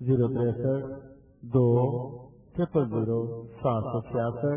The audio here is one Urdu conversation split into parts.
063-200-766।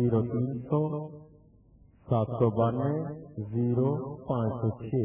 0300-792-0506।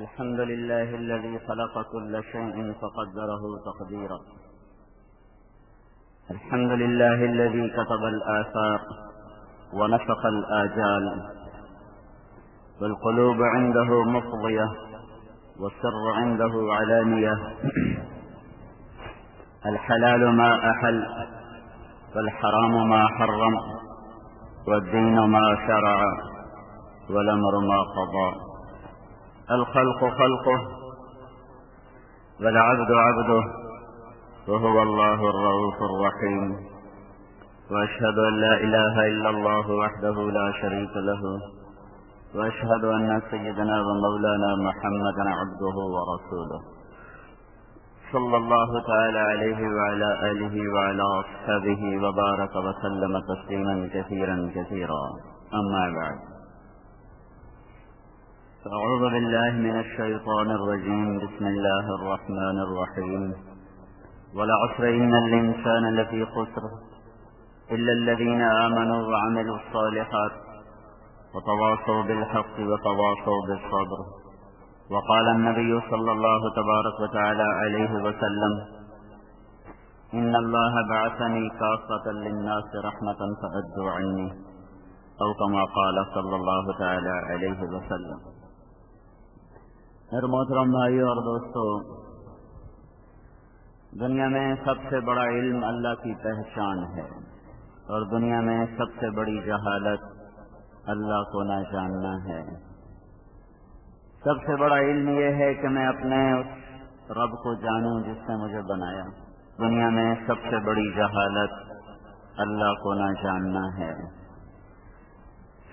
الحمدللہ الذی خلق كل شيء فقدره تقديرا الحمدللہ الذی كتب الآثار ونسخ الآجال والقلوب عنده مفضية والسر عنده علانية الحلال ما أحل والحرام ما حرم والدين ما شرع والأمر ما قضى الخلق خلقه والعبد عبده وهو الله الرؤوف الرحيم وأشهد أن لا إله إلا الله وحده لا شريك له وأشهد أن سيدنا ومولانا محمدا عبده ورسوله صلى الله تعالى عليه وعلى آله وعلى أصحابه وبارك وسلم تسليما كثيرا كثيرا أما بعد أعوذ بالله من الشيطان الرجيم بسم الله الرحمن الرحيم والعصر إن الإنسان لفي خسر إلا الذين آمنوا وعملوا الصالحات وتواصوا بالحق وتواصوا بالصبر وقال النبي صلى الله تبارك وتعالى عليه وسلم إن الله بعثني كافة للناس رحمة فأدوا عني أو كما قال صلى الله تعالى عليه وسلم۔ میرے محترم بھائیو اور دوستو، دنیا میں سب سے بڑا علم اللہ کی پہچان ہے اور دنیا میں سب سے بڑی جہالت اللہ کو نہ جاننا ہے۔ سب سے بڑا علم یہ ہے کہ میں اپنے اس رب کو جانوں جس نے مجھے بنایا۔ دنیا میں سب سے بڑی جہالت اللہ کو نہ جاننا ہے۔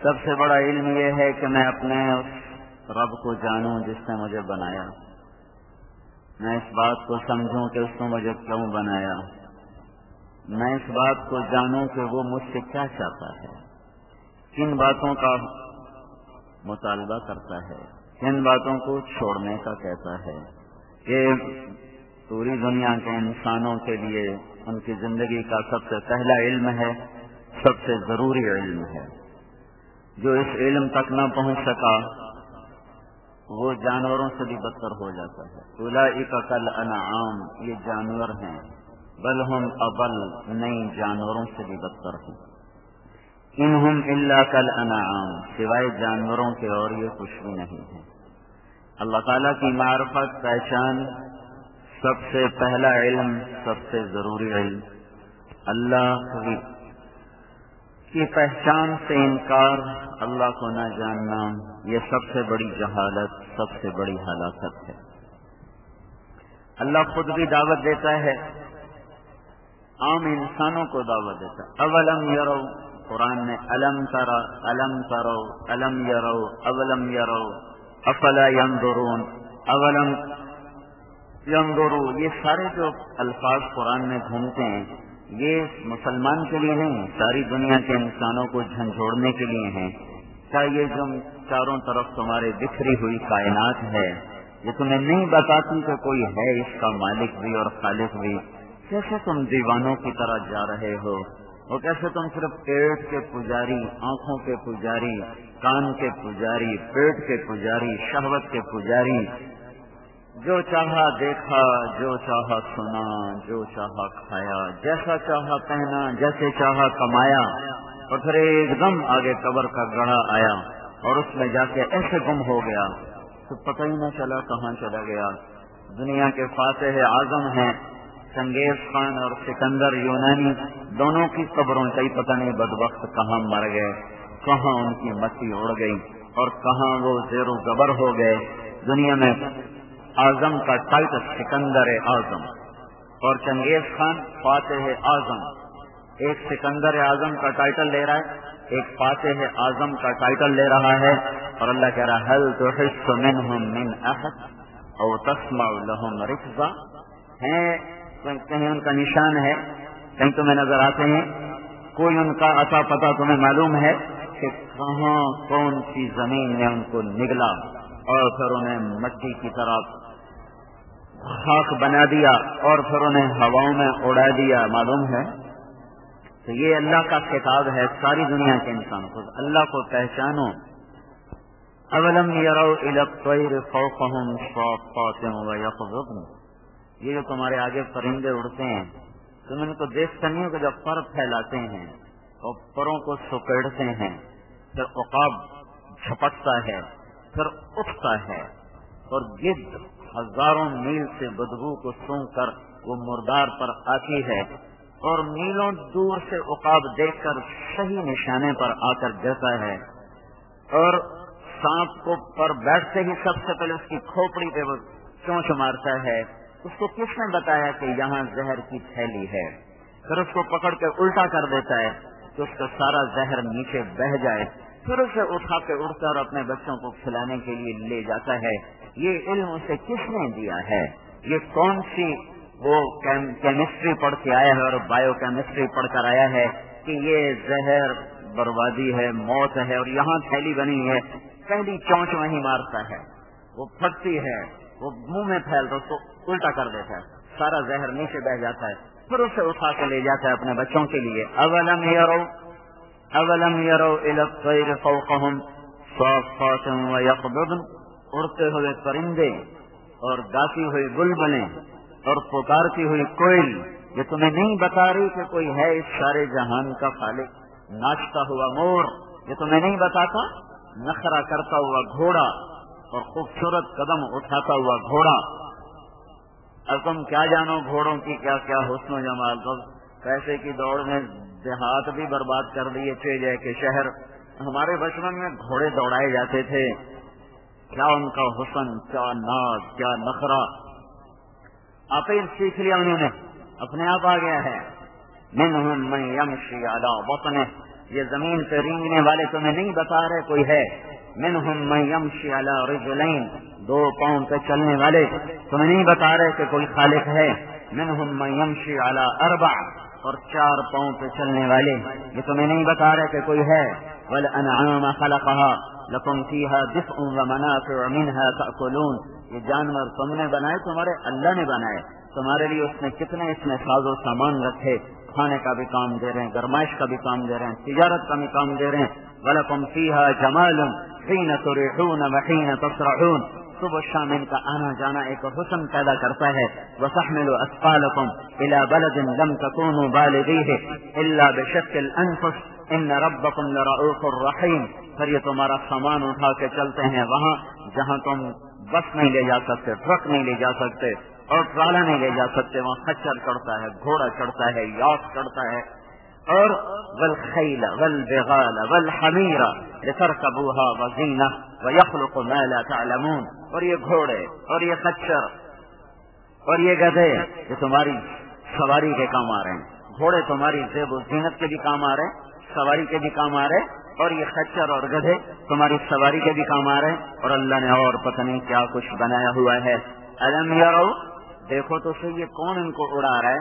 سب سے بڑا علم یہ ہے کہ میں اپنے اس رب کو جانوں جس نے مجھے بنایا، میں اس بات کو سمجھوں کہ اس نے مجھے کیوں بنایا، میں اس بات کو جانوں کہ وہ مجھ سے کیا چاہتا ہے، کن باتوں کا مطالبہ کرتا ہے، کن باتوں کو چھوڑنے کا کہتا ہے۔ یہ پوری دنیا کے انسانوں کے لیے ان کی زندگی کا سب سے پہلا علم ہے، سب سے ضروری علم ہے۔ جو اس علم تک نہ پہنچ سکا وہ جانوروں سے بھی بدتر ہو جاتا ہے۔ اولئک کالانعام، یہ جانور ہیں، بل ہم اضل، نئی جانوروں سے بھی بدتر ہیں۔ انہم الا کالانعام، سوائے جانوروں کے اور یہ کچھ بھی نہیں ہے۔ اللہ تعالیٰ کی معرفت، پہچان، سب سے پہلا علم، سب سے ضروری علم۔ اللہ کی پہچان سے انکار، اللہ کو نہ جاننا، یہ سب سے بڑی جہالت، سب سے بڑی ہلاکت ہے۔ اللہ خود بھی دعوت دیتا ہے، عام انسانوں کو دعوت دیتا ہے۔ اولم یرو، قرآن میں الم ترى، الم ترو، الم یرو، اولم یرو، افلا ینظرون، اولم ینظروا، یہ سارے جو الفاظ قرآن میں گھومتے ہیں یہ مسلمان کے لیے نہیں، ساری دنیا کے انسانوں کو جھنجھوڑنے کے لیے ہیں۔ کیا یہ جو چاروں طرف تمہارے بکھری ہوئی کائنات ہے، یہ تمہیں نہیں بتاتی کہ کوئی ہے اس کا مالک بھی اور خالق بھی؟ کیسے تم دیوانوں کی طرح جا رہے ہو، اور کیسے تم صرف پیٹ کے پجاری، آنکھوں کے پجاری، کان کے پجاری، پیٹ کے پجاری، شہوت کے پجاری، جو چاہا دیکھا، جو چاہا سنا، جو چاہا کھایا، جیسا چاہا پہنا، جیسے چاہا کمایا، اور پھر ایک دم آگے قبر کا گڑھا آیا اور اس میں جا کے ایسے گم ہو گیا تو پتہ ہی نہ چلا کہاں چلا گیا۔ دنیا کے فاتح اعظم ہیں چنگیز خان اور سکندر یونانی، دونوں کی قبروں کا ہی پتہ نہیں بدبخت کہاں مر گئے، کہاں ان کی مٹی اڑ گئی اور کہاں وہ زیر و زبر ہو گئے۔ دنیا میں اعظم کا ٹائٹل سکندر اعظم، اور چنگیز خان فاتح اعظم، ایک سکندر اعظم کا ٹائٹل لے رہا ہے، ایک فاتح اعظم کا ٹائٹل لے رہا ہے، اور اللہ کہہ رہا ہے هل تحس منهم من احد او تسمع لهم رکزا، ہیں کہیں ان کا نشان ہے، کہیں تمہیں نظر آتے ہیں، کوئی ان کا اتا پتا تمہیں معلوم ہے کہ کہاں کون سی زمین نے ان کو نگلا اور پھر انہیں مٹی کی طرح خاک بنا دیا اور پھر انہیں ہواؤں میں اڑا دیا، معلوم ہے؟ تو یہ اللہ کا خطاب ہے ساری دنیا کے انسان کو، اللہ کو پہچانو۔ اولم یروا الی الطیر فوقہم صافات ویقبضن، یہ جو تمہارے آگے پرندے اڑتے ہیں تم ان کو دیکھتے نہیں ہو کہ جب پر پھیلاتے ہیں اور پروں کو سکیڑتے ہیں، پھر عقاب جھپٹتا ہے، پھر اٹھتا ہے اور گدھ ہزاروں میل سے بدبو کو سونگ کر وہ مردار پر آتی ہے اور میلوں دور سے عقاب دیکھ کر صحیح نشانے پر آ کر گرتا ہے، اور سانپ کو پر بیٹھتے ہی سب سے پہلے اس کی کھوپڑی پہ وہ چونچ مارتا ہے۔ اس کو کس نے بتایا کہ یہاں زہر کی تھیلی ہے؟ پھر اس کو پکڑ کے الٹا کر دیتا ہے کہ اس کا سارا زہر نیچے بہہ جائے، پھر اسے اٹھا کے اڑتا اور اپنے بچوں کو کھلانے کے لیے لے جاتا ہے۔ یہ علم اسے کس نے دیا ہے؟ یہ کون سی وہ کیمسٹری پڑھ کے آیا ہے اور بایو کیمسٹری پڑھ کر آیا ہے کہ یہ زہر بربادی ہے، موت ہے، اور یہاں تھیلی بنی ہے، پہلی چونچ وہیں مارتا ہے، وہ پھٹتی ہے، وہ منہ میں پھیلتا، اس کو الٹا کر دیتا ہے، سارا زہر نیچے بہ جاتا ہے، پھر اسے اٹھا کے لے جاتا ہے اپنے بچوں کے لیے۔ اولم یروا الی الطیر فوقہم صافات ویقبضن، اڑتے ہوئے پرندے اور گاتی ہوئی بلبلیں اور پکارتی ہوئی کوئل، یہ تمہیں نہیں بتا رہی کہ کوئی ہے اس سارے جہان کا خالق؟ ناچتا ہوا مور، یہ تمہیں نہیں بتاتا؟ نخرہ کرتا ہوا گھوڑا اور خوبصورت قدم اٹھاتا ہوا گھوڑا، اب تم کیا جانو گھوڑوں کی کیا کیا حسن و جمال، تو پیسے کی دوڑ میں دیہات بھی برباد کر دیے تھے جے کے شہر۔ ہمارے بچپن میں گھوڑے دوڑائے جاتے تھے، کیا ان کا حسن، کیا ناز، کیا نخرہ، آپ ہی سیکھ لیا انہوں نے، اپنے آپ آ گیا ہے۔ منہم من یمشی علی بطنہ، یہ زمین پہ رینگنے والے تمہیں نہیں بتا رہے کوئی ہے؟ منہم من یمشی علی رجلین، دو پاؤں پہ چلنے والے تمہیں نہیں بتا رہے کہ کوئی خالق ہے؟ منہم من یمشی علی اربع، اور چار پاؤں پہ چلنے والے یہ تمہیں نہیں بتا رہے کہ کوئی ہے؟ والانعام خلقها لکم فیہا دفء ومنافع منها تأکلون، یہ جانور تم نے بنائے، تمہارے اللہ نے بنائے، تمہارے لیے اس نے کتنے اس میں ساز و سامان رکھے، کھانے کا بھی کام دے رہے ہیں، گرمائش کا بھی کام دے رہے ہیں، تجارت کا بھی کام دے رہے ہیں۔ وَلَكُمْ فِيهَا جَمَالٌ حِينَ تُرِيحُونَ وَحِينَ تَسْرَحُونَ، صبح شام ان کا آنا جانا ایک حسن پیدا کرتا ہے۔ وَتَحْمِلُ أَثْقَالَكُمْ إِلَى بَلَدٍ لَمْ تَكُونُوا بَالِغِيهِ إِلَّا بِشَقِّ الْأَنفُسِ إِنَّ رَبَّكُمْ لَرَءُوفٌ رَحِيمٌ، پھر یہ تمہارا سامان اٹھا کے چلتے ہیں وہاں جہاں تم بس نہیں لے جا سکتے، ٹرک نہیں لے جا سکتے اور ٹرالا نہیں لے جا سکتے، وہاں خچر چڑھتا ہے، گھوڑا چڑھتا ہے، یاخت چڑھتا ہے، اور والخیل والبغال والحمیر لترکبوها وزینہ ویخلق ما لا تعلمون، اور یہ گھوڑے اور یہ خچر اور یہ گدھے یہ تمہاری سواری کے کام آ رہے ہیں، گھوڑے تمہاری زیب و زینت کے بھی کام آ رہے ہیں، سواری کے بھی کام آ رہے ہیں، اور یہ خچر اور گدھے تمہاری سواری کے بھی کام آ رہے ہیں، اور اللہ نے اور پتہ نہیں کیا کچھ بنایا ہوا ہے۔ الم یروا، دیکھو تو صحیح یہ کون ان کو اڑا رہا ہے؟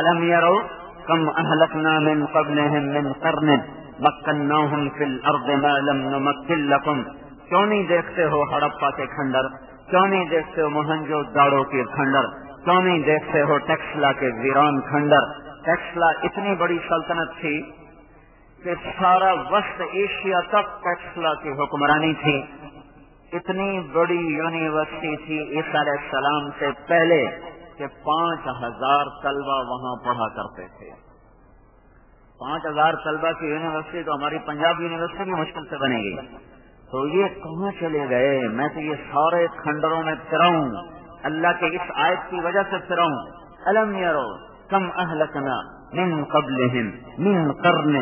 الم یروا کم اہلکنا من قبلہم من قرن مکناہم فی الارض ما لم نمکن لکم، کیوں نہیں دیکھتے ہو ہڑپا کے کھنڈر، کیوں نہیں دیکھتے ہو موہنجو داڑو کے کھنڈر، کیوں نہیں دیکھتے ہو ٹیکسلا کے ویران کھنڈر؟ ٹیکسلا اتنی بڑی سلطنت تھی کہ سارا وسط ایشیا تک ٹیکسلا کی حکمرانی تھی، اتنی بڑی یونیورسٹی تھی عیسیٰ علیہ السلام سے پہلے کہ 5000 طلبہ وہاں پڑھا کرتے تھے۔ 5000 طلبہ کی یونیورسٹی تو ہماری پنجاب یونیورسٹی بھی مشکل سے بنے گی، تو یہ کہاں چلے گئے؟ میں تو یہ سارے کھنڈروں میں پھراؤں، اللہ کے اس آیت کی وجہ سے پھراؤں۔ الم یروا کم اہلکنا من قبلہم من قرن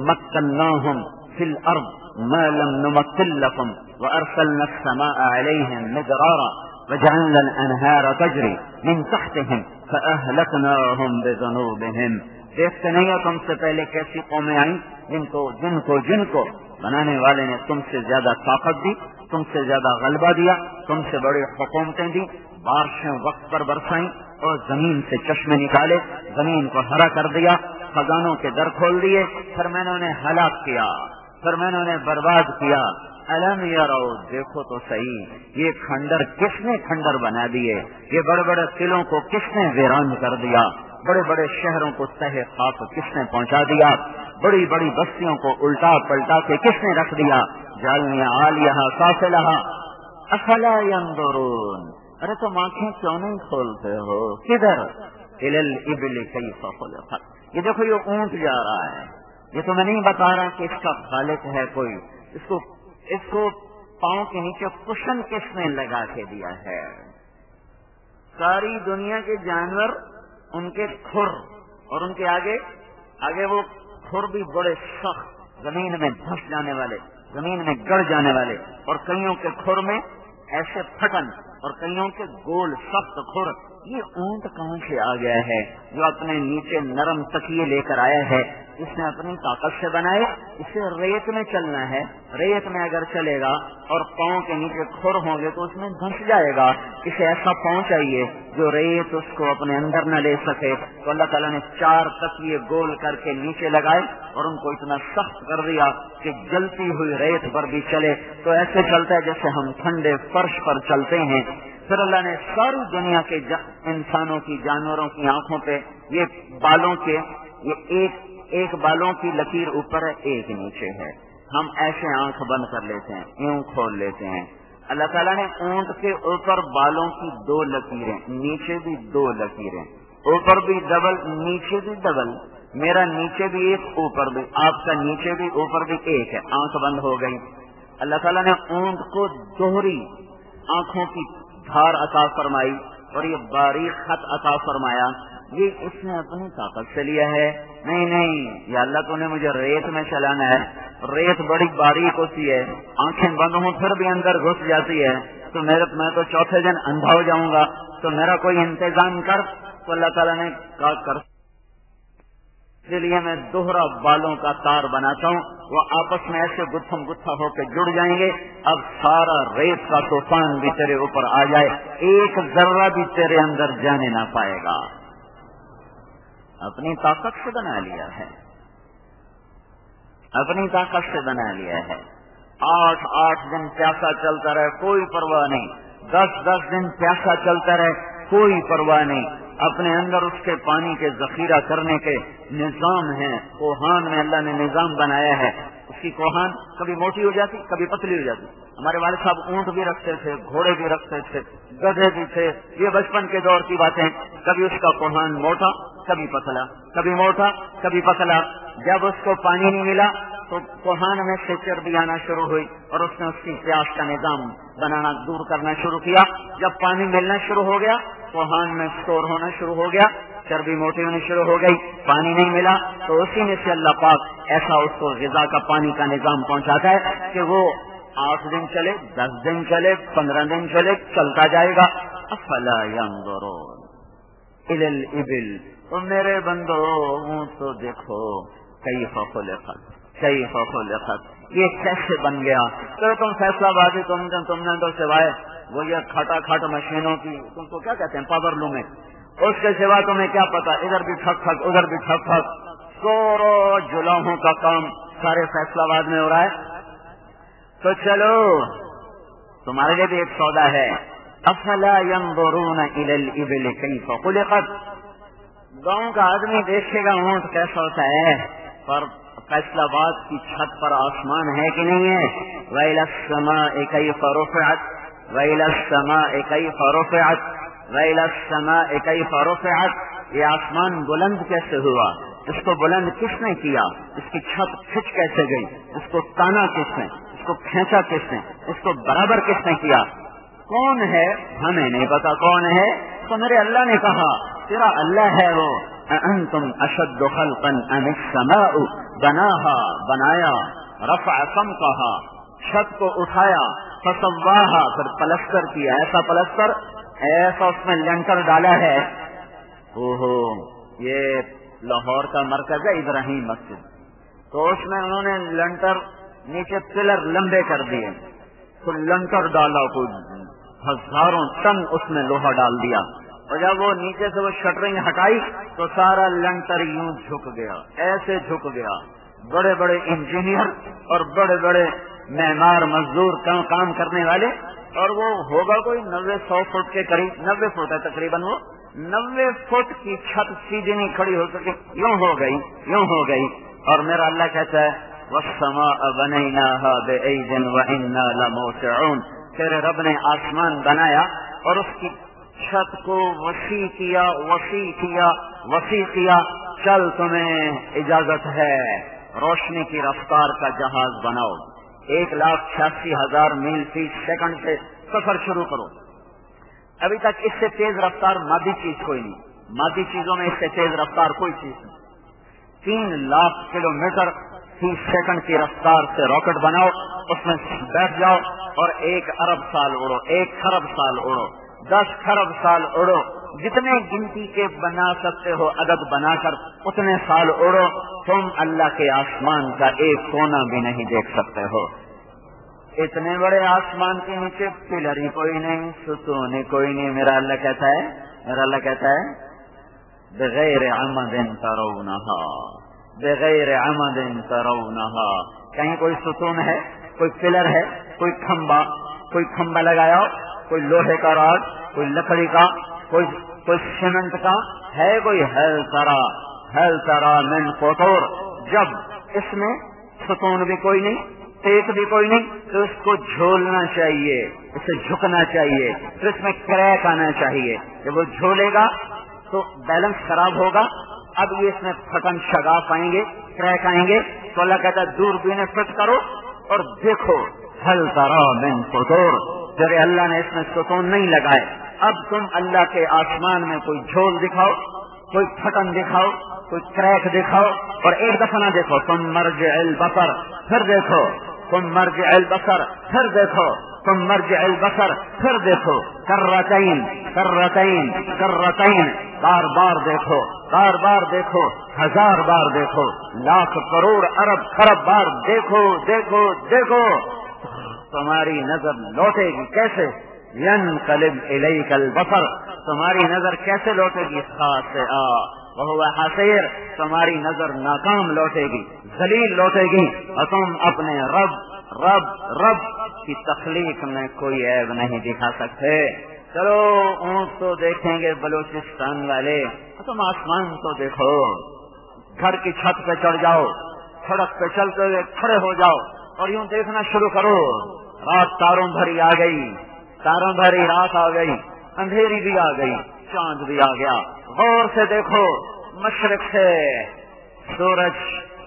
مکناہم فی الارض ما لم نمکن لکم وارسلنا السماء علیہم مدرارا وجعلنا الانهار تجري من تحتهم فاهلكناهم بذنوبهم. دیکھتے نہیں ہو تم سے پہلے کیسی قومیں آئیں جن کو بنانے والے نے تم سے زیادہ طاقت دی, تم سے زیادہ غلبہ دیا, تم سے بڑی حکومتیں دی, بارشیں وقت پر برسائیں اور زمین سے چشمے نکالے, زمین کو ہرا کر دیا, خزانوں کے در کھول دیے, پھر میں نے انہیں ہلاک کیا, پھر میں نے انہیں برباد کیا. الم یرو, دیکھو تو صحیح, یہ کھنڈر کس نے کھنڈر بنا دیے, یہ بڑے بڑے قلعوں کو کس نے ویران کر دیا, بڑے بڑے شہروں کو تہہ خاک کس نے پہنچا دیا, بڑی بڑی بستیوں کو الٹا پلٹا کے کس نے رکھ دیا. جعلنا عالیہا سافلہا افلا ینظرون, ارے تم آنکھیں کیوں نہیں کھولتے ہو, کدھر, الی الابل کیف خلقت, یہ دیکھو یہ اونٹ جا رہا ہے, یہ تو میں نہیں بتا رہا کہ اس کا خالق ہے کوئی, اس کو پاؤں کے نیچے کشن کس نے لگا کے دیا ہے. ساری دنیا کے جانور ان کے کھر اور ان کے آگے وہ کھر بھی بڑے سخت, زمین میں دھس جانے والے, زمین میں گڑ جانے والے, اور کئیوں کے کھر میں ایسے پھٹن اور کئیوں کے گول سخت کھر. یہ اونٹ کہاں سے آ گیا ہے جو اپنے نیچے نرم تکیے لے کر آیا ہے؟ اس نے اپنی طاقت سے بنائے, اسے ریت میں چلنا ہے, ریت میں اگر چلے گا اور پاؤں کے نیچے کھر ہوں گے تو اس میں دھنس جائے گا. اسے ایسا پاؤں چاہیے جو ریت اس کو اپنے اندر نہ لے سکے. تو اللہ تعالیٰ نے 4 تکیے گول کر کے نیچے لگائے اور ان کو اتنا سخت کر دیا کہ جلتی ہوئی ریت پر بھی چلے تو ایسے چلتا ہے جیسے ہم ٹھنڈے فرش پر چلتے ہیں. پھر اللہ نے ساری دنیا کے انسانوں کی, جانوروں کی آنکھوں پہ یہ بالوں کے, یہ ایک بالوں کی لکیر اوپر ہے, ایک نیچے ہے. ہم ایسے آنکھ بند کر لیتے ہیں, یوں کھول لیتے ہیں. اللہ تعالیٰ نے اونٹ کے اوپر بالوں کی 2 لکیریں, نیچے بھی 2 لکیریں, اوپر بھی ڈبل نیچے بھی ڈبل. میرا نیچے بھی ایک, اوپر بھی, آپ کا نیچے بھی اوپر بھی ایک ہے. آنکھ بند ہو گئی. اللہ تعالیٰ نے اونٹ کو دوہری آنکھوں کی دھار عطا فرمائی اور یہ باریک خط عطا فرمایا. یہ اس نے اپنی طاقت سے لیا ہے؟ نہیں, یا اللہ تو نے مجھے ریت میں چلانا ہے, ریت بڑی باریک ہوتی ہے, آنکھیں بند ہوں پھر بھی اندر گھس جاتی ہے, تو میں تو چوتھے دن اندھا ہو جاؤں گا, تو میرا کوئی انتظام کر. تو اللہ تعالیٰ نے کہا کر, اس لیے میں دوہرا بالوں کا تار بناتا ہوں, وہ آپس میں ایسے گتھم گتھا ہو کے جڑ جائیں گے. اب سارا ریت کا طوفان بھی تیرے اوپر آ جائے, ایک ذرہ بھی تیرے اندر جانے نہ پائے گا. اپنی طاقت سے بنا لیا ہے, اپنی طاقت سے بنا لیا ہے. 8 دن پیاسا چلتا رہے کوئی پرواہ نہیں, 10 دن پیاسا چلتا رہے کوئی پرواہ نہیں. اپنے اندر اس کے پانی کے ذخیرہ کرنے کے نظام ہیں. کوہان میں اللہ نے نظام بنایا ہے. اس کی کوہان کبھی موٹی ہو جاتی, کبھی پتلی ہو جاتی. ہمارے والد صاحب اونٹ بھی رکھتے تھے, گھوڑے بھی رکھتے تھے, گدھے بھی تھے. یہ بچپن کے دور کی باتیں. کبھی اس کا کوہان موٹا, کبھی پتلا, کبھی موٹا, کبھی پتلا. جب اس کو پانی نہیں ملا تو کوہان میں سے چربی آنا شروع ہوئی اور اس نے اس کی پیاس کا نظام بنانا دور کرنا شروع کیا. جب پانی ملنا شروع ہو گیا, کوہان میں اسٹور ہونا شروع ہو گیا, چربی موٹی ہونی شروع ہو گئی. پانی نہیں ملا تو اسی میں سے اللہ پاک ایسا اس کو غذا کا, پانی کا نظام پہنچاتا ہے کہ وہ 8 دن چلے, 10 دن چلے, 15 دن چلے, چلتا جائے گا. افلا ینظرون الی الابل, تو میرے بندو اونٹ تو دیکھو کیف خلقت, یہ کیسے بن گیا. تو تم فیصلہ بازی تم نے تو سوائے وہ یہ کھٹا مشینوں کی, تم کو کیا کہتے ہیں, پاور لوم ہے, اس کے سوا تمہیں کیا پتا, ادھر بھی ٹھک ٹھک, ادھر بھی ٹھک ٹھک, سورو جلاحوں کا کام سارے فیصلہ باد میں ہو رہا ہے. تو چلو تمہارے لیے بھی ایک سودا ہے. افلا ينظرون الى الابل كيف خلقت, گاؤں کا آدمی دیکھے گا اونٹ کیسا ہوتا ہے, پر فیصلہ باد کی چھت پر آسمان ہے کہ نہیں ہے. وَإِلَى السَّمَاءِ كَيْفَ رُفِعَتْ وَإِلَى السَّمَاءِ كَيْفَ رُفِعَتْ وَإِلَى السَّمَاءِ كَيْفَ رُفِعَتْ, یہ آسمان بلند کیسے ہوا, اس کو بلند کس نے کیا, اس کی چھت کھچ کیسے گئی, اس کو تانا کس نے, اس کو کھینچا کس نے, اس کو برابر کس نے کیا, کون ہے, ہمیں نہیں پتا کون ہے. تو میرے اللہ نے کہا تیرا اللہ ہے وہ. انتم اشد خلقا ام السماء, بنایا, رفع سمکہا, چھت کو اٹھایا، فسواہا، پھر پلستر کیا، ایسا پلستر، ایسا اس میں لنٹر ڈالا ہے، یہ لاہور کا مرکز ہے ابراہیم مسجد، تو اس میں انہوں نے لنٹر نیچے پلر لمبے کر دیے، تو لنٹر ڈالا، کوئی ہزاروں ٹن اس میں لوہا ڈال دیا، اور جب وہ نیچے سے وہ شٹرنگ ہٹائی تو سارا لنٹر یوں جھک گیا، ایسے جھک گیا۔ بڑے بڑے انجینئر اور بڑے بڑے معمار مزدور کام کرنے والے، اور وہ ہوگا کوئی 90-100 فٹ کے قریب، 90 فٹ ہے تقریباً، وہ 90 فٹ کی چھت سیدھی نہیں کھڑی ہو سکی، یوں ہو گئی، یوں ہو گئی۔ اور میرا اللہ کہتا ہے وَالسَّمَاءَ بَنَيْنَاهَا بِأَيْدٍ وَإِنَّا لَمُوسِعُونَ، تیرے رب نے آسمان بنایا اور اس کی چھت کو وسیع کیا، وسیع کیا، وسیع کیا، چل تمہیں اجازت ہے، روشنی کی رفتار کا جہاز بناؤ، 1,86,000 میل فی سیکنڈ سے سفر شروع کرو۔ ابھی تک اس سے تیز رفتار مادی چیز کوئی نہیں، مادی چیزوں میں اس سے تیز رفتار کوئی چیز نہیں۔ 3 لاکھ کلومیٹر فی سیکنڈ کی رفتار سے راکٹ بناؤ، اس میں بیٹھ جاؤ اور 1 ارب سال اڑو، 1 خرب سال اڑو، 10 خرب سال اڑو، جتنے گنتی کے بنا سکتے ہو عدد بنا کر اتنے سال اڑو، تم اللہ کے آسمان کا ایک کونا بھی نہیں دیکھ سکتے ہو۔ اتنے بڑے آسمان کے نیچے پلر ہی کوئی نہیں، ستون ہی کوئی نہیں۔ میرا اللہ کہتا ہے بغیر عمد ترونہا، بغیر عمد ترونہا، کہیں کوئی ستون ہے، کوئی پلر ہے، کوئی کھمبا لگایا ہو، کوئی لوہے کا راڈ، کوئی لکڑی کا، کوئی سیمنٹ کا ہے، کوئی ہل ترا من قطور، جب اس میں ستون بھی کوئی نہیں، ٹیک بھی کوئی نہیں، تو اس کو جھولنا چاہیے، اسے جھکنا چاہیے، پھر اس میں کریک آنا چاہیے، جب وہ جھولے گا تو بیلنس خراب ہوگا، اب یہ اس میں پھٹن شگاف آئیں گے، کریک آئیں گے، تو اللہ کہتا ہے دوربین فٹ کرو اور دیکھو ہل ترا من قطور، جب اللہ نے اس میں ستون نہیں لگائے، اب تم اللہ کے آسمان میں کوئی جھول دکھاؤ، کوئی پھٹن دکھاؤ، کوئی کریک دکھاؤ، اور ایک دفعہ نہ دیکھو، تم مرجع البصر، پھر دیکھو، تم مرجع البصر، پھر دیکھو، تم مرجع البصر، پھر دیکھو، کرتین کرتین کرتین، بار بار دیکھو، بار بار دیکھو، 1000 بار دیکھو، لاکھ کروڑ ارب خرب بار دیکھو دیکھو دیکھو، تمہاری نظر لوٹے گی کیسے؟ ینقلب الیک البصر، تمہاری نظر کیسے لوٹے گی؟ خاسئا وہو حسیر، تمہاری نظر ناکام لوٹے گی، ذلیل لوٹے گی، اور تم اپنے رب کی تخلیق میں کوئی عیب نہیں دکھا سکتے۔ چلو اونٹ تو دیکھیں گے بلوچستان والے، تم آسمان تو دیکھو، گھر کی چھت پہ چڑھ جاؤ، سڑک پہ چلتے ہوئے کھڑے ہو جاؤ اور یوں دیکھنا شروع کرو، رات تاروں بھری آ گئی، تاروں بھری رات آ گئی، اندھیری بھی آ گئی، چاند بھی آ گیا، غور سے دیکھو، مشرق سے سورج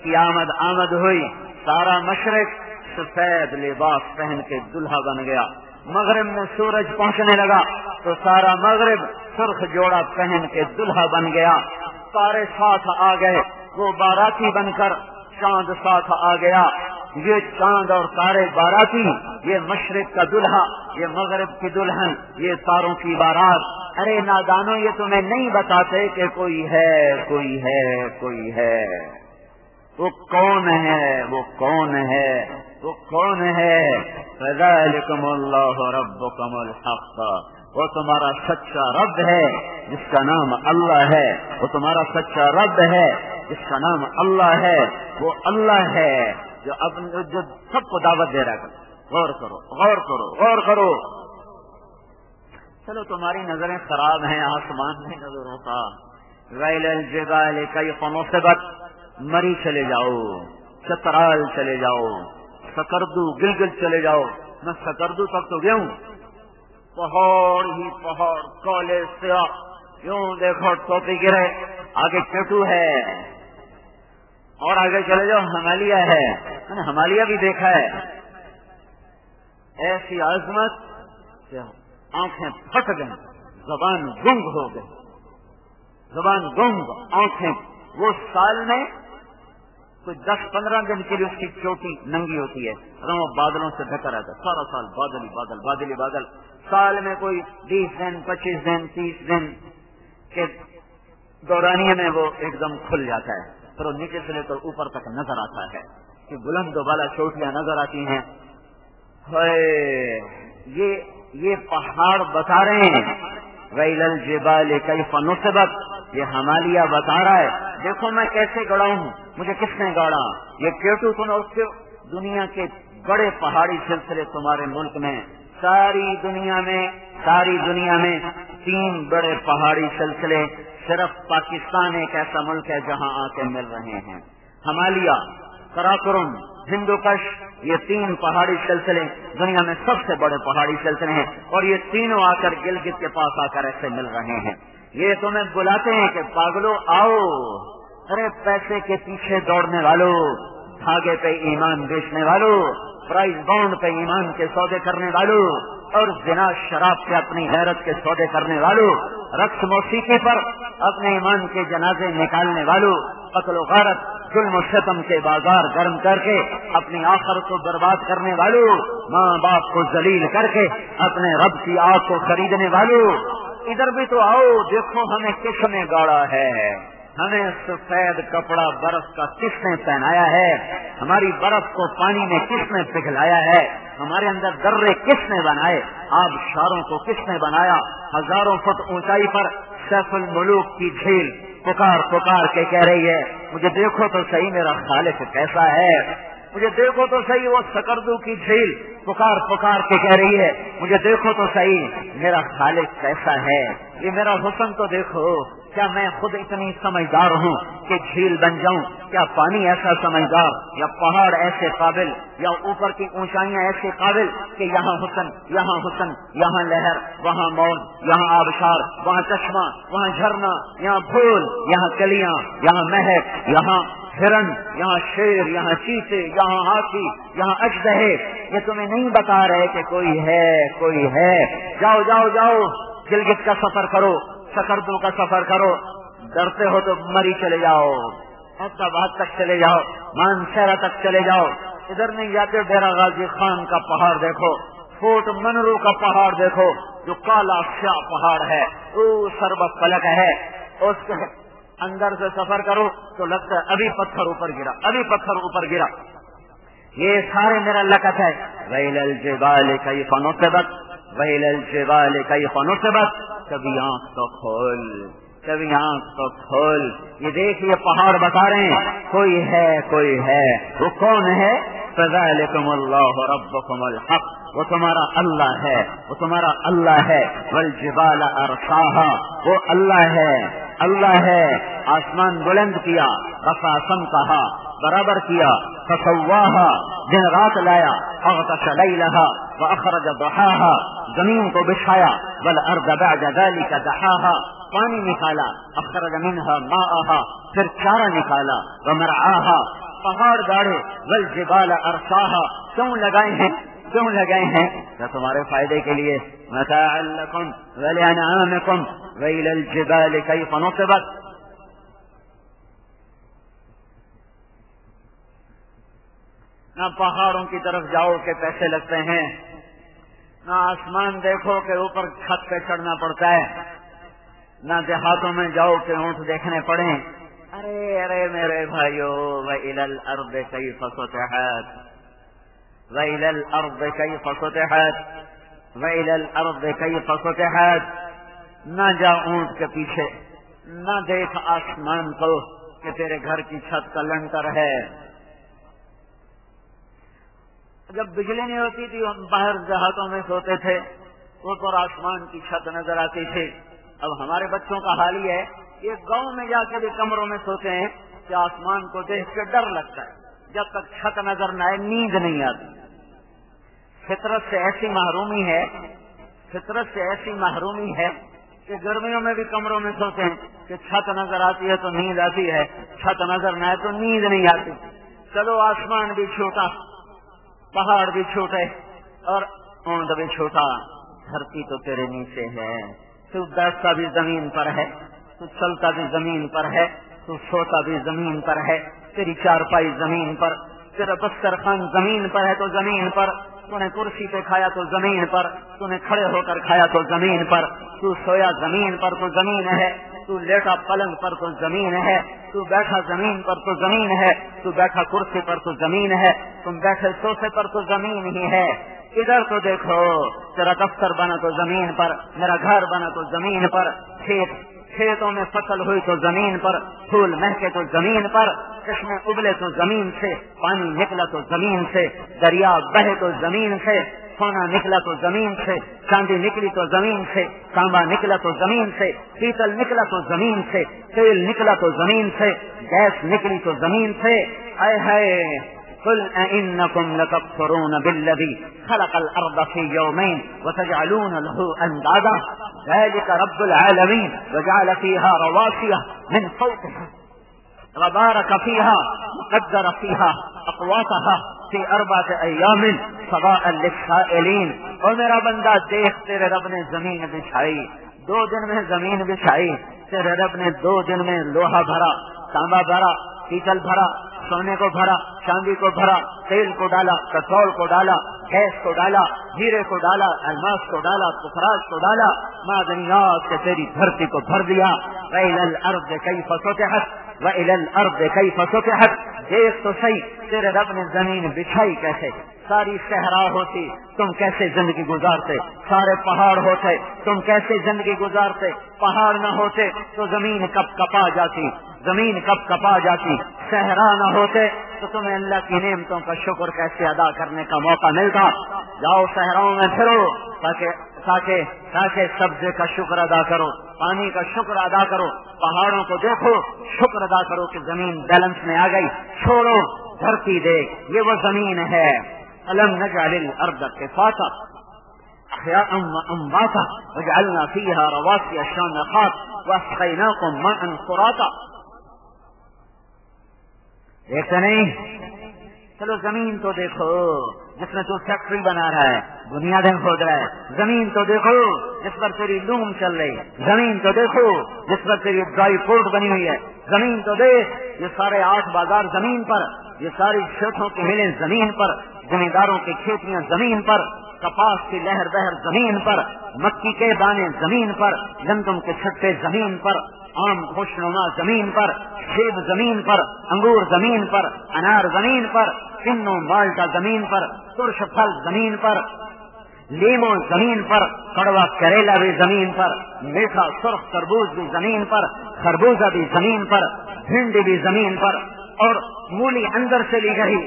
کی آمد ہوئی، سارا مشرق سفید لباس پہن کے دلہا بن گیا، مغرب میں سورج پہنچنے لگا تو سارا مغرب سرخ جوڑا پہن کے دلہا بن گیا، تارے ساتھ آ گئے، وہ باراتی بن کر، چاند ساتھ آ گیا، یہ چاند اور تارے باراتی، یہ مشرق کا دلہا، یہ مغرب کی دلہن، یہ تاروں کی بارات۔ ارے نادانوں، یہ تمہیں نہیں بتاتے کہ کوئی ہے، کوئی ہے، کوئی ہے، وہ کون ہے، وہ کون ہے، وہ کون ہے؟ فذلکم اللہ ربکم الحق، وہ تمہارا سچا رب ہے جس کا نام اللہ ہے، وہ تمہارا سچا رب ہے جس کا نام اللہ ہے، وہ اللہ ہے جو سب کو دعوت دے رہا ہے۔ غور کرو، غور کرو، غور کرو۔ چلو تمہاری نظریں خراب ہیں، آسمان نہیں نظر ہوتا، ویل الجبال کیف نصبت، مری چلے جاؤ، چترال چلے جاؤ، سکردو گلگل چلے جاؤ، میں سکردو تک تو گیا ہوں، پہاڑ ہی پہاڑ، کالے سیاہ، یوں دیکھو ٹوپی گرے، آگے چٹو ہے، اور آگے چلے جاؤ ہمالیہ ہے، میں نے ہمالیہ بھی دیکھا ہے، ایسی عظمت کہ آنکھیں پھٹ گئیں، زبان گنگ ہو گئی، زبان گنگ، آنکھیں، وہ سال میں کوئی 10-15 دن کے لیے اس کی چوٹی ننگی ہوتی ہے، بادلوں سے ڈھکا رہتا ہے، سارا سال بادل ہی بادل، بادل ہی بادل. سال میں کوئی 20 دن 25 دن 30 دن کے دورانیے میں وہ ایک دم کھل جاتا ہے، پھر وہ نیچے سے لے کر اوپر تک نظر آتا ہے کہ بلند و بالا چوٹیاں نظر آتی ہیں. یہ پہاڑ بتا رہے ہیں وَإِلَى الْجِبَالِ كَيْفَ نُصِبَتْ، یہ ہمالیہ بتا رہا ہے دیکھو میں کیسے گڑا ہوں، مجھے کس نے گاڑا. یہ کیٹو سنو، اس کے دنیا کے بڑے پہاڑی سلسلے تمہارے ملک میں، ساری دنیا میں 3 بڑے پہاڑی سلسلے صرف پاکستان ایک ایسا ملک ہے جہاں آ کے مل رہے ہیں. ہمالیہ، قراقرم، ہندو کش، یہ 3 پہاڑی سلسلے دنیا میں سب سے بڑے پہاڑی سلسلے ہیں، اور یہ تینوں آ کر گلگت کے پاس آ کر ایسے مل رہے ہیں. یہ تمہیں بلاتے ہیں کہ پاگلو آؤ، ارے پیسے کے پیچھے دوڑنے والوں، دھاگے پہ ایمان بیچنے والوں، پرائز بانڈ پہ ایمان کے سودے کرنے والوں، اور زنا شراب سے اپنی غیرت کے سودے کرنے والوں، رقص موسیقی پر اپنے ایمان کے جنازے نکالنے والوں، قتل و غارت ظلم و ستم کے بازار گرم کر کے اپنی آخرت کو برباد کرنے والوں، ماں باپ کو ذلیل کر کے اپنے رب کی آنکھ کو خریدنے والوں، ادھر بھی تو آؤ، دیکھو ہمیں کس نے گاڑا ہے، ہمیں سفید کپڑا برف کا کس نے پہنایا ہے، ہماری برف کو پانی میں کس نے پگھلایا ہے، ہمارے اندر درے کس نے بنائے، آبشاروں کو کس نے بنایا. 1000 فٹ اونچائی پر سیف الملوک کی جھیل پکار پکار کے کہہ رہی ہے مجھے دیکھو تو صحیح میرا خالق کیسا ہے، مجھے دیکھو تو صحیح. وہ سکردو کی جھیل پکار پکار کے کہہ رہی ہے مجھے دیکھو تو صحیح میرا خالق کیسا ہے. یہ میرا حسن تو دیکھو، کیا میں خود اتنی سمجھدار ہوں کہ جھیل بن جاؤں؟ کیا پانی ایسا سمجھدار، یا پہاڑ ایسے قابل، یا اوپر کی اونچائیاں ایسے قابل کہ یہاں حسن، یہاں لہر، وہاں موج، یہاں آبشار، وہاں چشمہ، وہاں جھرنا، یہاں پھول، یہاں کلیاں، یہاں مہک، یہاں ہرن، یہاں شیر، یہاں چیتے، یہاں ہاتھی، یہاں اژدہے. یہ تمہیں نہیں بتا رہے کہ کوئی ہے. جاؤ جاؤ جاؤ، گلگت کا سفر کرو، سکردو کا سفر کرو، ڈرتے ہو تو مری چلے جاؤ، حیدرآباد تک چلے جاؤ، مانسہرہ تک چلے جاؤ. ادھر نہیں جاتے ڈیرہ غازی خان کا پہاڑ دیکھو، فورٹ منرو کا پہاڑ دیکھو جو کالا سیاہ پہاڑ ہے، وہ سرب فلک ہے. اس کے اندر سے سفر کرو تو لگتا ہے ابھی پتھر اوپر گرا. یہ سارے میرا لکت ہے. وَإِلَى الْجِبَالِ كَيْفَ نُصِبَتْ وَإِلَى الْجِبَالِ كَيْفَ نُصِبَتْ. کبھی آنکھ تو کھول، یہ دیکھ یہ پہاڑ بتا رہے ہیں کوئی ہے. وہ کون ہے؟ فَذَلِكُمُ اللَّهُ رَبُّكُمُ الْحَقُّ، وہ تمہارا اللہ ہے. وَالْجِبَالَ أَرْسَاهَا، وہ اللہ ہے. آسمان بلند کیا، رفع سمكها برابر کیا، فسواها دن رات لایا، اغطش لیلها واخرج ضحاها زمین کو بچھایا، والارض بعد ذلك دحاها پانی نکالا، اخرج منها ماءها پھر چارہ نکالا، ومرعاها پہاڑ گاڑے، والجبال ارساها کیوں لگائے ہیں کہ تمہارے فائدے کے لیے، متاعا لکم ولانعامکم وإلى الجبال كيف نصبت. نہ پہاڑوں کی طرف جاؤ کہ پیسے لگتے ہیں، نہ آسمان دیکھو کہ اوپر چھت پہ چڑھنا پڑتا ہے، نہ دیہاتوں میں جاؤ کہ اونٹ دیکھنے پڑیں. ارے میرے بھائیو، وَإِلَى الْأَرْضِ كَيْفَ سُطِحَتْ وَإِلَى الْأَرْضِ كَيْفَ سُطِحَتْ وَإِلَى الْأَرْضِ كَيْفَ سُطِحَتْ. نہ جا اونٹ کے پیچھے، نہ دیکھ آسمان کو کہ تیرے گھر کی چھت کا لنٹر ہے. جب بجلی نہیں ہوتی تھی ہم باہر دیہاتوں میں سوتے تھے، اوپر آسمان کی چھت نظر آتی تھی. اب ہمارے بچوں کا حال یہ ہے کہ گاؤں میں جا کے بھی کمروں میں سوتے ہیں کہ آسمان کو دیکھ کے ڈر لگتا ہے، جب تک چھت نظر نہ آئے نیند نہیں آتی. فطرت سے ایسی محرومی ہے کہ گرمیوں میں بھی کمروں میں سوتے ہیں کہ چھت نظر آتی ہے تو نیند آتی ہے، چھت نظر نہ آئے تو نیند نہیں آتی. چلو آسمان بھی چھوٹا، پہاڑ بھی چھوٹے، اور اونٹ بھی چھوٹا، دھرتی تو تیرے نیچے ہے. تو بیٹھتا بھی زمین پر ہے، تو چلتا بھی زمین پر ہے، تو سوتا بھی زمین پر ہے، تیری چارپائی زمین پر، تیرا دسترخوان زمین پر ہے تو زمین پر، تو نے کرسی پہ کھایا تو زمین پر، تو نے کھڑے ہو کر کھایا تو زمین پر، تو سویا زمین پر تو زمین ہے، تو لیٹا پلنگ پر تو زمین ہے، تو بیٹھا زمین پر تو زمین ہے، تو بیٹھا کرسی پر تو زمین ہے، تم بیٹھے سوفے پر تو زمین ہی ہے۔ ادھر تو دیکھو، تیرا دفتر بنا تو زمین پر، میرا گھر بنا تو زمین پر، کھیتوں میں فصل ہوئی تو زمین پر، پھول مہکے تو زمین پر، چشمے ابلے تو زمین سے، پانی نکلا تو زمین سے، دریا بہے تو زمین سے، سونا نکلا تو زمین سے، چاندی نکلی تو زمین سے، تانبا نکلا تو زمین سے، پیتل نکلا تو زمین سے، تیل نکلا تو زمین سے، گیس نکلی تو زمین سے۔ اے ہے قل أئنكم لتكفرون بالذي خلق الأرض في يومين وتجعلون له أندادا ذلك رب العالمين وجعل فيها رواسي من فوقها وبارك فيها وقدر فيها أقواتها في 4 أيام سواء للسائلين۔ اور میرا بندہ دیکھ، تیرے رب نے زمین بچھائی، 2 دن میں زمین بچھائی، تیرے رب نے 2 دن میں لوہا بھرا، تانبا بھرا، پیتل بھرا، سونے کو بھرا، چاندی کو بھرا، تیل کو ڈالا، پٹرول کو ڈالا، گیس کو ڈالا، ہیرے کو ڈالا، الماس کو ڈالا، پخراج کو ڈالا، معدنیات سے تیری دھرتی کو بھر دیا۔ وَإِلَى الْأَرْضِ كَيْفَ سُطِحَتْ وَإِلَى الْأَرْضِ كَيْفَ سُطِحَتْ۔ دیکھ تو صحیح، تیرے رب نے زمین بچھائی کیسے، ساری صحرا ہوتی تم کیسے زندگی گزارتے، سارے پہاڑ ہوتے تم کیسے زندگی گزارتے، پہاڑ نہ ہوتے تو زمین کب کپا جاتی، زمین کب کپا جاتی، صحرا نہ ہوتے تو تمہیں اللہ کی نعمتوں کا شکر کیسے ادا کرنے کا موقع ملتا۔ جاؤ صحراؤں میں پھرو تاکہ سبزے کا شکر ادا کرو، پانی کا شکر ادا کرو، پہاڑوں کو دیکھو، شکر ادا کرو کہ زمین بیلنس میں آ گئی، چھوڑو دھرتی دیکھ، یہ وہ زمین ہے۔ أَلَمْ نَجْعَلِ الْأَرْضَ كِفَاتًا أَحْيَاءً وَأَمْوَاتًا وَجَعَلْنَا فِيهَا رَوَاسِيَ شَامِخَاتٍ وَأَسْقَيْنَاكُم مَّاءً فُرَاتًا۔ دیکھتے نہیں؟ چلو زمین تو دیکھو جس میں تو فیکٹری بنا رہا ہے، بنیادیں کھود رہا ہے، زمین تو دیکھو جس پر تیری لوم چل رہی ہے، زمین تو دیکھو جس پر تیری ڈرائی پورٹ بنی ہوئی ہے، زمین تو دیکھ، یہ سارے 8 بازار زمین پر، یہ ساری شیخوں کی ملیں زمین پر، زمینداروں کی کھیتیاں زمین پر، کپاس کی لہر بہر زمین پر، مکی کے دانے زمین پر، گندم کے چھٹے زمین پر، آم خوشنما زمین پر، سیب زمین پر، انگور زمین پر، انار زمین پر، کنو مالٹا زمین پر، ترش پھل زمین پر، لیمو زمین پر، کڑوا کریلا بھی زمین پر، میٹھا سرخ تربوز بھی زمین پر، خربوزہ بھی زمین پر، بھنڈی بھی زمین پر، اور مولی اندر سے لی گئی،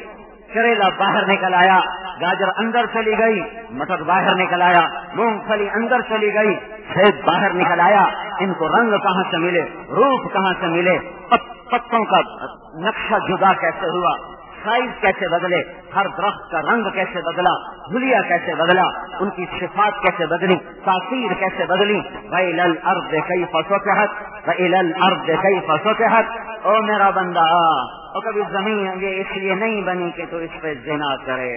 کریلا باہر نکل آیا، گاجر اندر چلی گئی، مٹر باہر نکل آیا، مونگ پھلی اندر چلی گئی، سیب باہر نکل آیا۔ ان کو رنگ کہاں سے ملے، روپ کہاں سے ملے، پتوں کا نقشہ جدا کیسے ہوا، سائز کیسے بدلے، ہر درخت کا رنگ کیسے بدلا، حلیہ کیسے بدلا، ان کی صفات کیسے بدلی، تاثیر کیسے بدلی۔ وَإِلَى الْأَرْضِ كَيْفَ سُطِحَتْ وَإِلَى الْأَرْضِ كَيْفَ سُطِحَتْ۔ او میرا بندہ، اور کبھی زمین یہ اس لیے نہیں بنی کہ تو اس پہ زنا کرے،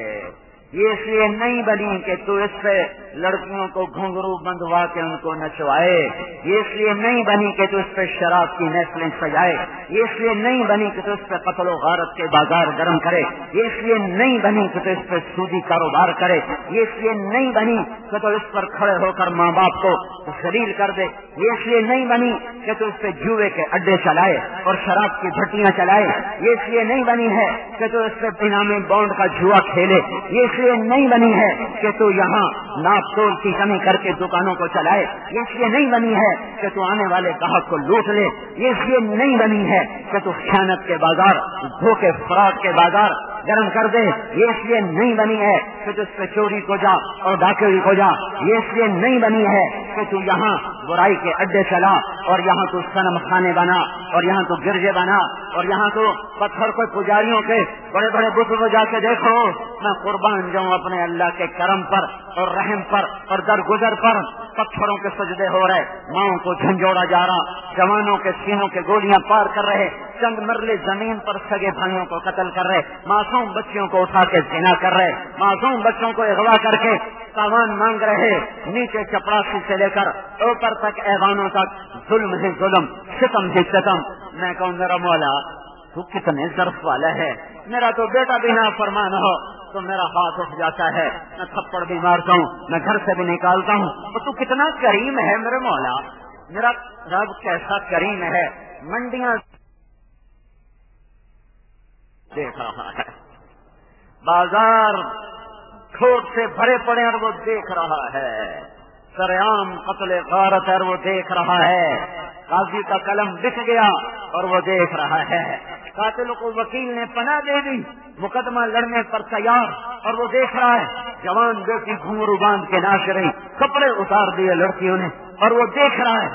یہ اس لیے نہیں بنی کہ تو اس پہ لڑکیوں کو گھنگرو بندھوا کے ان کو نچوائے، یہ اس لیے نہیں بنی کہ تو اس پہ شراب کی محفلیں سجائے، یہ اس لیے نہیں بنی کہ تو اس پہ قتل و غارت کے بازار گرم کرے، یہ اس لیے نہیں بنی کہ تو اس پہ سودی کاروبار کرے، یہ اس لیے نہیں بنی کہ تو اس پر کھڑے ہو کر ماں باپ کو ذلیل کر دے، یہ اس لیے نہیں بنی کہ تو اس پہ جوئے کے اڈے چلائے اور شراب کی بھٹیاں چلائے، یہ اس لیے نہیں بنی ہے کہ تو اس پہ انعامی بانڈ کا جوا کھیلے، یہ اس لیے نہیں بنی ہے کہ تو یہاں ناپ تول کی کمی کر کے دکانوں کو چلائے، یہ اس لیے نہیں بنی ہے کہ تو آنے والے گاہک کو لوٹ لے، یہ اس لیے نہیں بنی ہے کہ تو خیانت کے بازار، دھوکے فراڈ کے بازار گرم کر دے، یہ اس لیے نہیں بنی ہے کہ تو اس پہ چوری کو جا اور ڈاکوی کو جا، یہ اس لیے نہیں بنی ہے کہ تو یہاں برائی کے اڈے چلا اور یہاں تو صنم خانے بنا اور یہاں تو گرجے بنا اور یہاں تو پتھر کو پجاریوں کے بڑے بڑے بت کو جا کے دیکھو۔ میں قربان جاؤں اپنے اللہ کے کرم پر اور رحم پر اور درگزر پر، پتھروں کے سجدے ہو رہے، ماؤں کو جھنجھوڑا جا رہا، جوانوں کے سینوں کے گولیاں پار کر رہے، چند مرلے زمین پر سگے بھائیوں کو قتل کر رہے، معصوم بچیوں کو اٹھا کے زنا کر رہے، معصوم بچوں کو اغوا کر کے سامان مانگ رہے، نیچے چپراسی سے لے کر اوپر تک ایوانوں تک ظلم ہی ظلم، ستم ہی ستم۔ میں کہوں میرا مولا تو کتنے ظرف والا ہے. میرا تو بیٹا بھی نافرمان ہو تو میرا ہاتھ اٹھ جاتا ہے, میں تھپڑ بھی مارتا ہوں, میں گھر سے بھی نکالتا ہوں. تو کتنا کریم ہے میرے مولا, میرا رب کیسا کریم ہے. منڈیاں دیکھ رہا ہے, بازار کھوٹ سے بھرے پڑے اور وہ دیکھ رہا ہے, سرعام قتل غارت اور وہ دیکھ رہا ہے, قاضی کا قلم بک گیا اور وہ دیکھ رہا ہے, قاتل کو وکیل نے پناہ دے دی, مقدمہ لڑنے پر تیار اور وہ دیکھ رہا ہے, جوان بیٹی گھنگرو باندھ کے ناچ رہی, کپڑے اتار دیے لڑکیوں نے اور وہ دیکھ رہا ہے,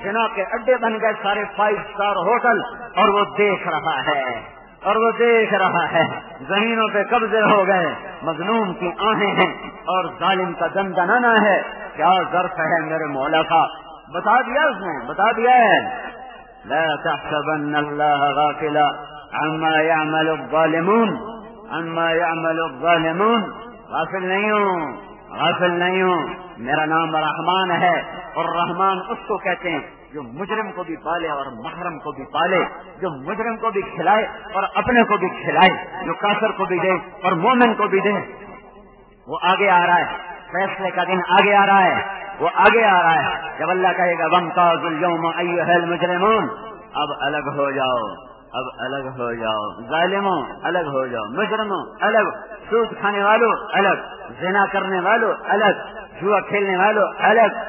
جنا کے اڈے بن گئے سارے 5 اسٹار ہوٹل اور وہ دیکھ رہا ہے, اور وہ دیکھ رہا ہے, زمینوں پہ قبضے ہو گئے, مظلوم کی آہیں ہیں اور ظالم کا دندنانا ہے. کیا ظرف ہے میرے مولا کا, بتا دیا اس نے, بتا دیا ہے. لا تحسبن اللہ غافلا عما يعمل الظالمون, عما يعمل الظالمون. غافل نہیں ہوں, غافل نہیں ہوں. میرا نام رحمان ہے, اور رحمان اس کو کہتے ہیں جو مجرم کو بھی پالے اور محرم کو بھی پالے, جو مجرم کو بھی کھلائے اور اپنے کو بھی کھلائے, جو کافر کو بھی دے اور مومن کو بھی دے. وہ آگے آ رہا ہے, فیصلے کا دن آگے آ رہا ہے, وہ آگے آ رہا ہے جب اللہ کہے گا وامتازوا اليوم ایھا المجرمون, اب الگ ہو جاؤ, اب الگ ہو جاؤ, ظالموں الگ ہو جاؤ, مجرموں الگ, سود کھانے والوں الگ, زنا کرنے والوں الگ, جوا کھیلنے والوں الگ,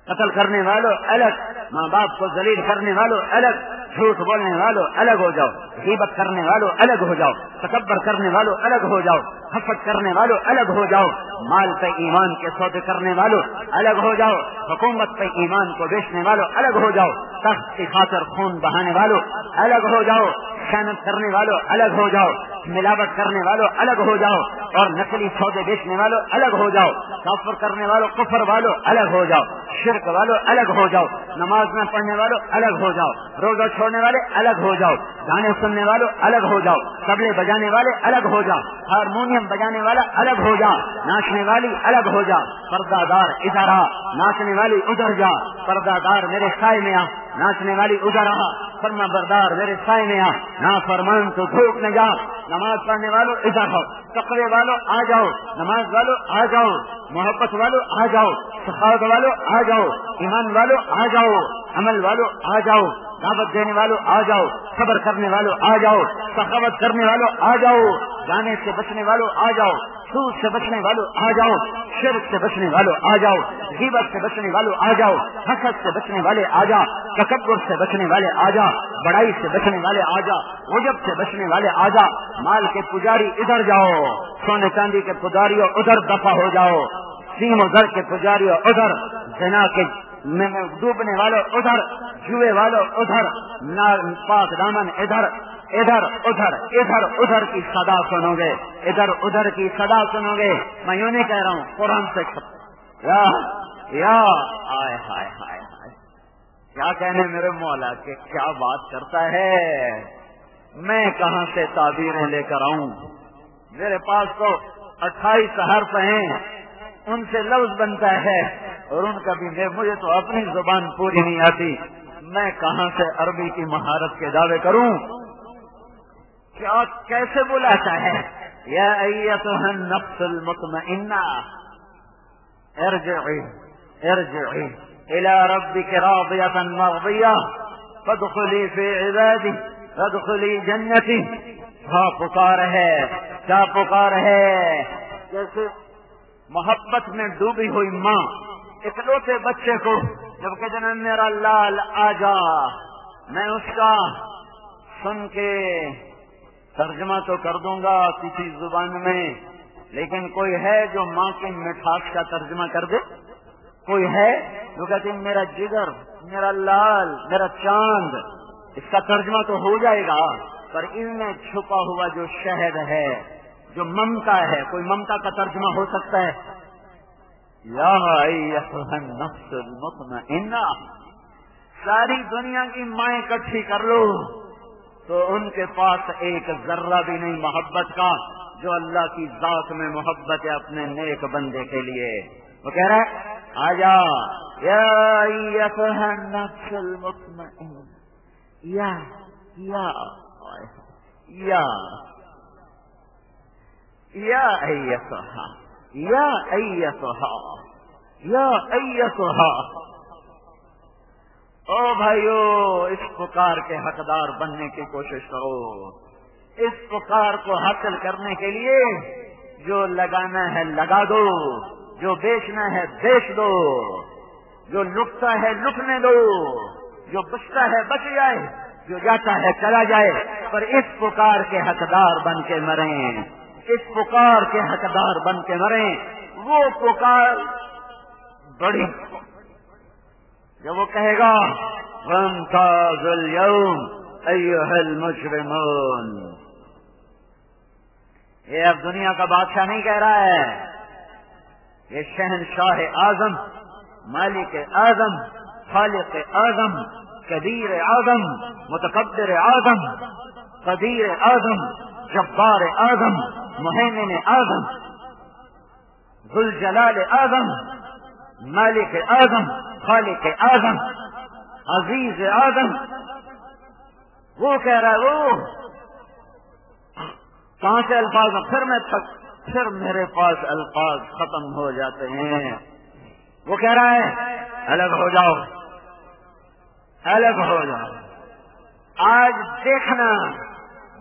قتل کرنے والوں الگ, ماں باپ کو ذلیل کرنے والوں الگ, جھوٹ بولنے والوں الگ ہو جاؤ, غیبت کرنے والوں الگ ہو جاؤ, تکبر کرنے والوں الگ ہو جاؤ, حسد کرنے والوں الگ ہو جاؤ, مال پہ ایمان کے سودے کرنے والوں الگ ہو جاؤ, حکومت پہ ایمان کو بیچنے والوں الگ ہو جاؤ, تخت کی خاطر خون بہانے والوں الگ ہو جاؤ, خیانت کرنے والوں الگ ہو جاؤ, ملاوٹ کرنے والوں الگ ہو جاؤ, اور نقلی سودے بیچنے والوں الگ ہو جاؤ, کفر کرنے والوں کفر والوں الگ ہو جاؤ, شرک والوں الگ ہو جاؤ, نماز نہ پڑھنے والوں الگ ہو جاؤ, روزہ چھوڑنے والے الگ ہو جاؤ, گانے سننے والوں الگ ہو جاؤ, طبلے بجانے والے الگ ہو جاؤ, ہارمونیم بجانے والا الگ ہو جا, ناچنے والی الگ ہو جا, پردہ دار ادھر آ, ناچنے والی ادھر جا, پردہ دار میرے سائے میں آ, ناچنے والی ادھر آ, فرما بردار میرے سائے میں آ, نافرمان تو دھوپ میں جا, نماز پڑھنے والوں ادھر ہو, تقوی والوں آ جاؤ, نماز والوں آ جاؤ, محبت والوں آ جاؤ, سخاوت والوں آ جاؤ, ایمان والوں آ جاؤ, عمل والوں آ جاؤ, دعوت دینے والوں آ جاؤ, صبر کرنے والوں آ جاؤ, سخاوت کرنے والوں آ جاؤ, گانے سے بچنے والوں آ جاؤ, سود سے بچنے والوں آ جاؤ, شرک سے بچنے والوں آ جاؤ, غیبت سے بچنے والوں آ جاؤ, حسد سے بچنے والے آ جا, تکبر سے بچنے والے آ جا, بڑائی سے بچنے والے آ جا, عجب سے بچنے والے آ جا, مال کے پجاری ادھر جاؤ, سونے چاندی کے پجاریوں ادھر دفع ہو جاؤ, سیم و زر کے پجاریوں ادھر, زنا کے ڈوبنے والوں ادھر, جوئے والوں ادھر, پاک دامن ادھر, ادھر ادھر ادھر ادھر کی صدا سنو گے, ادھر ادھر کی صدا سنو گے. میں یوں نہیں کہہ رہا ہوں, قرآن سے یا آئے ہائے ہائے ہائے, کیا کہنے میرے مولا کہ کیا بات کرتا ہے. میں کہاں سے تعبیریں لے کر آؤں, میرے پاس تو 28 حرف ہیں, ان سے لفظ بنتا ہے, اور ان کا بھی مجھے تو اپنی زبان پوری نہیں آتی, میں کہاں سے عربی کی مہارت کے دعوے کروں. کیا کیسے بلاتا ہے, یا ایتھا النفس المطمئنہ ارجعی ارجعی الی ربک راضیۃ مرضیہ فادخلی فی عبادی فادخلی جنتی. کیا پکار ہے, کیا پکار ہے. جیسے محبت میں ڈوبی ہوئی ماں اکلوتے بچے کو جب کہ جنم میرا لال آ جا, میں اس کا سن کے ترجمہ تو کر دوں گا کسی زبان میں, لیکن کوئی ہے جو ماں کی مٹھاس کا ترجمہ کر دے؟ کوئی ہے جو کہتے ہیں میرا جگر, میرا لال, میرا چاند, اس کا ترجمہ تو ہو جائے گا, پر ان میں چھپا ہوا جو شہد ہے, جو ممتا ہے, کوئی ممتا کا ترجمہ ہو سکتا ہے؟ یا ایھا النفس المطمئنہ. ساری دنیا کی مائیں اکٹھی کر لو تو ان کے پاس ایک ذرہ بھی نہیں محبت کا جو اللہ کی ذات میں محبت ہے اپنے نیک بندے کے لیے. وہ کہہ رہا ہے آجا یا ایھا النفس المطمئنہ یا یا یا یا ایتھا یا ایتھا یا ایتھا۔ او بھائیو، اس پکار کے حقدار بننے کی کوشش کرو۔ اس پکار کو حاصل کرنے کے لیے جو لگانا ہے لگا دو، جو بیچنا ہے بیچ دو، جو لٹتا ہے لٹنے دو، جو بچتا ہے بچ جائے، جو جاتا ہے چلا جائے، پر اس پکار کے حقدار بن کے مریں، اس پکار کے حقدار بن کے مریں۔ وہ پکار بڑی جب وہ کہے گا وَامْتَازُوا الْيَوْمَ أَيُّهَا الْمُجْرِمُونَ، یہ اب دنیا کا بادشاہ نہیں کہہ رہا ہے، یہ شہنشاہ اعظم، مالک اعظم، خالق اعظم، کبیر اعظم، متکبر اعظم، قدیر اعظم، جبار اعظم، مہیمن اعظم، ذوالجلال اعظم، مالک اعظم، خالق اعظم، عزیز اعظم، وہ کہہ رہا ہے۔ وہ کہاں سے الفاظ پھر میرے پاس الفاظ ختم ہو جاتے ہیں۔ وہ کہہ رہا ہے الگ ہو جاؤ، الگ ہو جاؤ۔ آج دیکھنا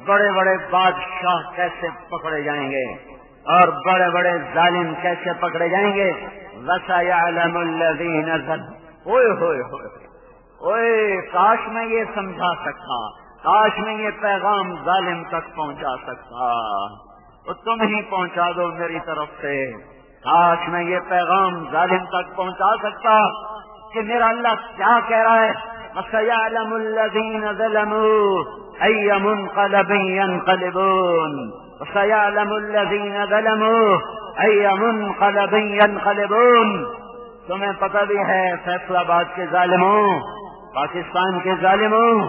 بڑے بڑے بادشاہ کیسے پکڑے جائیں گے اور بڑے بڑے ظالم کیسے پکڑے جائیں گے۔ وَسَيَعْلَمُ الَّذِينَ ظَلَمُوا۔ اوئے ہوئے ہوئے اوئے، کاش میں یہ سمجھا سکتا، کاش میں یہ پیغام ظالم تک پہنچا سکتا، تو تم ہی پہنچا دو میری طرف سے۔ کاش میں یہ پیغام ظالم تک پہنچا سکتا کہ میرا اللہ کیا کہہ رہا ہے۔ وَسَيَعْلَمُ الَّذِينَ ظَلَمُوا أَيَّ مُنقَلَبٍ يَنقَلِبُونَ۔ وَسَيَعْلَمُ الَّذِينَ ظَلَمُوا أَيَّ مُنقَلَبٍ يَنقَلِبُونَ۔ تمہیں پتہ بھی ہے فیصلہ آباد کے ظالموں، پاکستان کے ظالموں،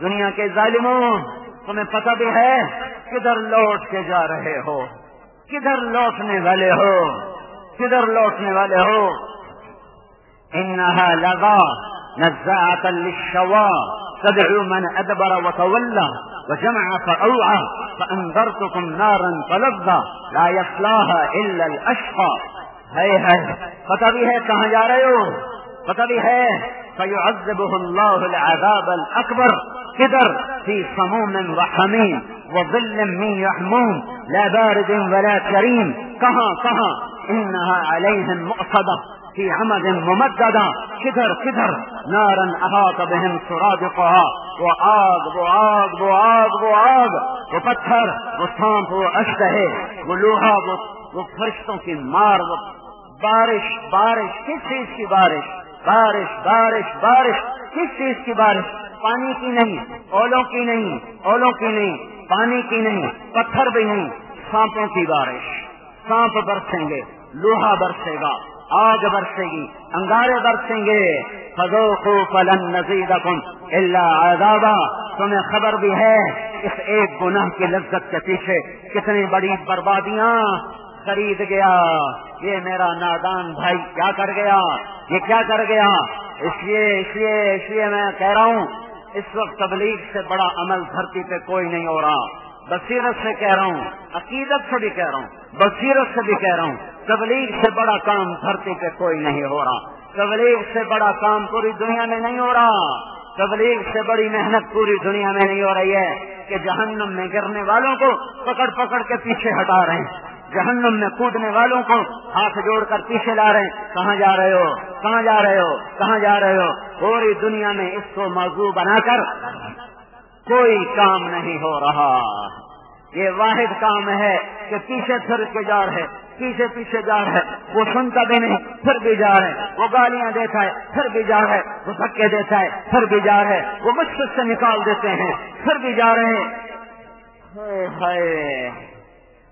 دنیا کے ظالموں، تمہیں پتہ بھی ہے کدھر لوٹ کے جا رہے ہو، کدھر لوٹنے والے ہو، کدھر لوٹنے والے ہو۔ انها لظى نزاعة للشوى تدعو من ادبر وتولى وجمع فأوعى فانذرتكم نارا تلظى لا يصلاها الا الاشقى۔ ہے پتہ بھی ہے کہاں جا رہے ہو، پتہ بھی ہے فيعذبه الله العذاب الاكبر۔ کدھر؟ في سموم وحميم وظل من يحموم لا بارد ولا كريم۔ کہاں کہاں؟ انها عليهم مؤصدة في عمد ممددة۔ کدھر کدھر؟ نارا احاط بهم سرادقها۔ وہ آگ وہ آگ وہ آگ وہ آگ، وہ پتھر، وہ سانپ، وہ اشتہے، وہ لوہا، وہ فرشتوں کی مار، وہ بارش بارش، کس چیز کی بارش؟ بارش بارش بارش، کس چیز کی بارش؟ پانی کی نہیں، اولوں کی نہیں، اولوں کی نہیں، پانی کی نہیں، پتھر بھی نہیں، سانپوں کی بارش۔ سانپ برسیں گے، لوہا برسے گا، آگ برسے گی، انگارے برسیں گے۔ فذوقوا فلن نزیدکم الا عذابا۔ تمہیں خبر بھی ہے اس ایک گناہ کی لذت کے پیچھے کتنی بڑی بربادیاں خرید گیا یہ میرا نادان بھائی، کیا کر گیا، یہ کیا کر گیا۔ اس لیے میں کہہ رہا ہوں اس وقت تبلیغ سے بڑا عمل دھرتی پہ کوئی نہیں ہو رہا۔ بصیرت سے کہہ رہا ہوں، عقیدت سے بھی کہہ رہا ہوں، بصیرت سے بھی کہہ رہا ہوں، تبلیغ سے بڑا کام دھرتی پہ کوئی نہیں ہو رہا۔ تبلیغ سے بڑا کام پوری دنیا میں نہیں ہو رہا۔ تبلیغ سے بڑی محنت پوری دنیا میں نہیں ہو رہی ہے کہ جہنم میں گرنے والوں کو پکڑ پکڑ کے پیچھے ہٹا رہے ہیں، جہنم میں کودنے والوں کو ہاتھ جوڑ کر پیچھے لا رہے ہیں۔ کہاں جا رہے ہو، کہاں جا رہے ہو، کہاں جا رہے ہو؟ پوری دنیا میں اس کو موضوع بنا کر کوئی کام نہیں ہو رہا۔ یہ واحد کام ہے کہ پیچھے پھر کے جا رہے، پیچھے پیچھے جا رہے، وہ سنتا بھی نہیں پھر بھی جا رہے، وہ گالیاں دیتا ہے پھر بھی جا رہے، وہ دھکے دیتا ہے پھر بھی جا رہے، وہ مشکل سے نکال دیتے ہیں پھر بھی جا رہے۔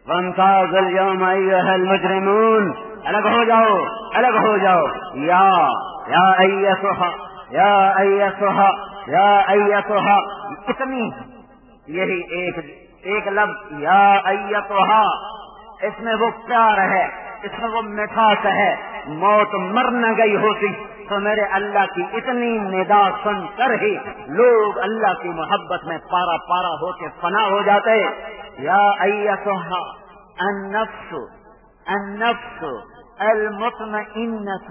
وامتاز اليوم ایھا المجرمون، الگ ہو جاؤ، الگ ہو جاؤ۔ یا ایھا یا ایھا یا ایھا، اتنی یہی ایک لفظ یا ایھا، اس میں وہ پیار ہے، اس میں وہ مٹھاس ہے۔ موت مر نہ گئی ہوتی تو میرے اللہ کی اتنی ندا سن کر ہی لوگ اللہ کی محبت میں پارا پارا ہو کے فنا ہو جاتے. یا ایتھا النفس المطمئنۃ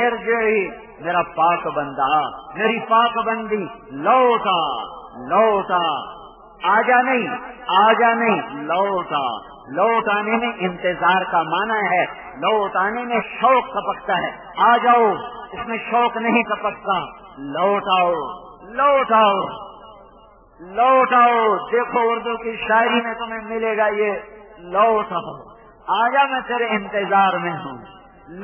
ارجعی میرا پاک بندہ، میری پاک بندی، لوٹا آجا نہیں لوٹ آنے میں انتظار کا معنی ہے. لوٹ آنے میں شوق کپکتا ہے. آ جاؤ، اس میں شوق نہیں کپکتا. لوٹ آؤ. دیکھو اردو کی شاعری میں تمہیں ملے گا یہ لوٹ آؤ. آجا میں تیرے انتظار میں ہوں.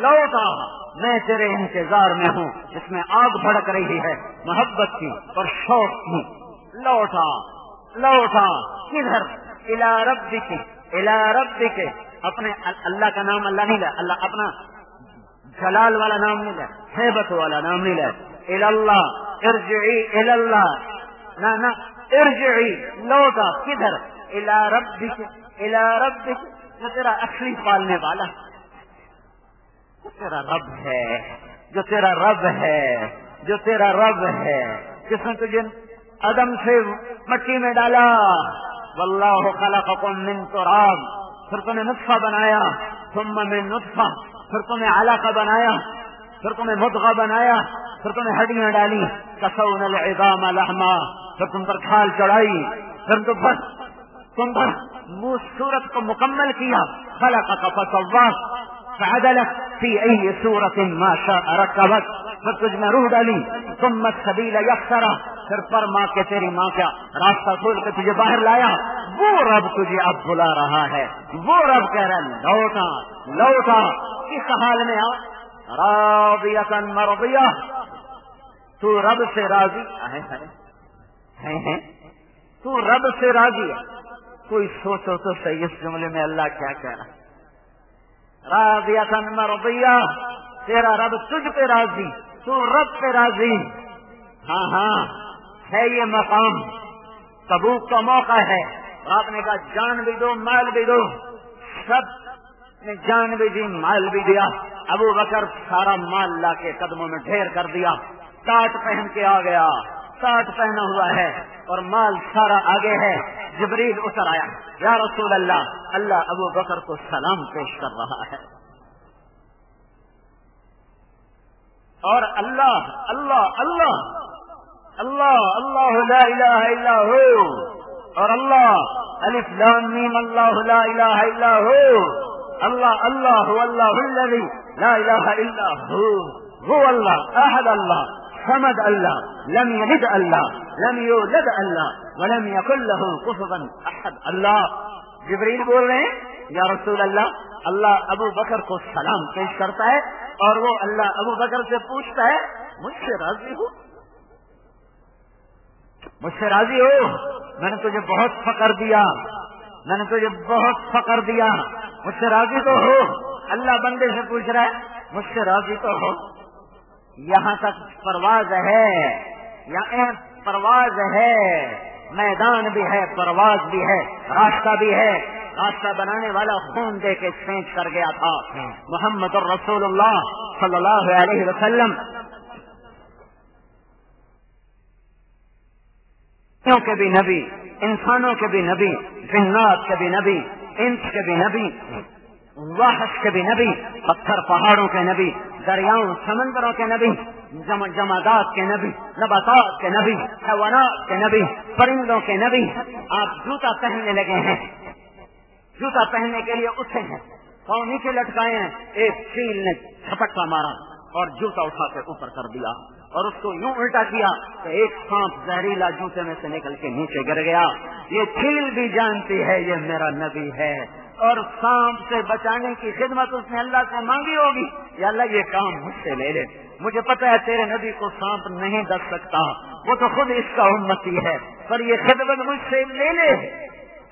لوٹا میں تیرے انتظار میں ہوں. اس میں آگ بھڑک رہی ہے محبت کی اور شوق کی. لوٹا کدھر؟ الی ربک. اپنے اللہ کا نام اللہ نہیں لے، اللہ اپنا جلال والا نام نہیں لے، ہیبت والا نام نہیں لے. الی اللہ، ارجعی الی اللہ. نہ ارجعی، لوٹا کدھر؟ الی ربک. جو تیرا اصلی پالنے والا، جو تیرا رب ہے جس نے تجھے عدم سے مٹی میں ڈالا. واللہ خلقکم من تراب، پھر تمہیں نطفہ بنایا، ثم من نطفہ، پھر تمہیں علقہ بنایا، پھر تمہیں مضغہ بنایا، پھر تمہیں ہڈیاں ڈالی. کسونا العظام لحما، پھر تم پر کھال چڑھائی، پھر تم پر صورت کو مکمل کیا. خلقک فسواک فعدلک فی ای صورت ما شاء رکبک، پھر تجھ میں روح ڈالی. ثم السبیل یسرہ، پھر پر ماں کے تیری ماں کا راستہ کھول کے تجھے باہر لایا. وہ رب تجھے اب بلا رہا ہے. وہ رب کہہ رہا ہے لوٹا. کس حال میں آ؟ راضیۃ مرضیہ، تو رب سے راضی ہے. تو رب سے راضی ہے. کوئی سوچو تو صحیح اس جملے میں اللہ کیا کہہ رہا ہے. راضیۃ مرضیہ، تیرا رب تجھ پہ راضی، تو رب پہ راضی. ہاں ہے یہ مقام. تبوک کا موقع ہے. آپ نے کہا جان بھی دو مال بھی دو. سب نے جان بھی دی مال بھی دیا. ابو بکر سارا مال لا کے قدموں میں ڈھیر کر دیا. ٹاٹ پہن کے آ گیا. ٹاٹ پہنا ہوا ہے اور مال سارا آگے ہے. جبریل اتر آیا. یا رسول اللہ ابو بکر کو سلام پیش کر رہا ہے. اور اللہ لا الہ الا ہو. اور اللہ الف لام میم اللہ لا الہ الا ہو. اللہ هو اللہ الذی لا الہ الا ہو. هو اللہ احد، اللہ صمد، اللہ لم یلد، اللہ لم یولد، اللہ ولم یکن لہ کفوا احد. اللہ جبریل بول رہے ہیں یا رسول اللہ ابو بکر کو سلام پیش کرتا ہے اور وہ اللہ ابو بکر سے پوچھتا ہے مجھ سے راضی ہو؟ میں نے تجھے بہت فقر دیا، مجھ سے راضی تو ہو؟ اللہ بندے سے پوچھ رہا ہے مجھ سے راضی تو ہو؟ یہاں تک پرواز ہے، میدان بھی ہے، پرواز بھی ہے، راستہ بھی ہے. راستہ بنانے والا خون دے کے سینچ کر گیا تھا محمد الرسول اللہ صلی اللہ علیہ وسلم. کے بھی نبی، انسانوں کے بھی نبی، جنات کے بھی نبی، انس کے بھی نبی، وحش کے بھی نبی، پتھر پہاڑوں کے نبی، دریاؤں سمندروں کے نبی، جمادات کے نبی، نباتات کے نبی، حیوانات کے نبی، پرندوں کے نبی. آپ جوتا پہننے لگے ہیں، جوتا پہننے کے لیے اٹھے ہیں، پاؤں نیچے لٹکائے ہیں. ایک چیل نے جھپٹا مارا اور جوتا اٹھا کے اوپر کر دیا اور اس کو یوں الٹا کیا کہ ایک سانپ زہریلا جوتے میں سے نکل کے نیچے گر گیا. یہ چیل بھی جانتی ہے یہ میرا نبی ہے اور سانپ سے بچانے کی خدمت اس نے اللہ سے مانگی ہوگی. یا اللہ یہ کام مجھ سے لے لے، مجھے پتا ہے تیرے نبی کو سانپ نہیں ڈس سکتا، وہ تو خود اس کا امتی ہے، پر یہ خدمت مجھ سے لے لے.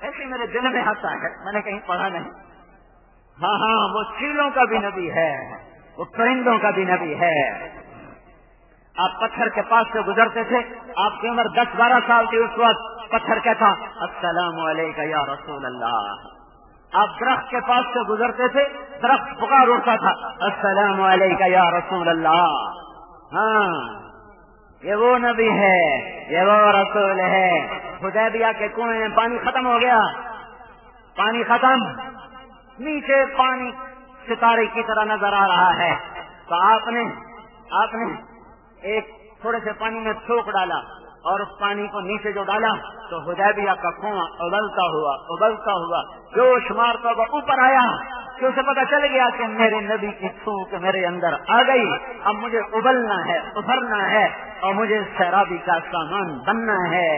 ایسے میرے دل میں آتا ہے، میں نے کہیں پڑھا نہیں. ہاں وہ چیلوں کا بھی نبی ہے، وہ پرندوں کا بھی نبی ہے. آپ پتھر کے پاس سے گزرتے تھے، آپ کی عمر 10-12 سال کی، اس وقت پتھر کہتا السلام علیکم یا رسول اللہ. آپ درخت کے پاس سے گزرتے تھے، درخت پکار اٹھتا تھا، السلام علیکم یا رسول اللہ۔ ہاں، یہ وہ نبی ہے، یہ وہ رسول ہے۔ حدیبیہ کے کنویں میں پانی ختم ہو گیا، پانی ختم، نیچے پانی ستارے کی طرح نظر آ رہا ہے، تو آپ نے ایک تھوڑے سے پانی میں تھوک ڈالا اور اس پانی کو نیچے جو ڈالا تو حدیبیہ کا کنواں ابلتا ہوا جوش مارتا ہوا اوپر آیا، کہ اسے پتا چل گیا کہ میرے نبی کی تھوک میرے اندر آ گئی، اب مجھے ابلنا ہے، ابھرنا ہے، اور مجھے سیرابی کا سامان بننا ہے۔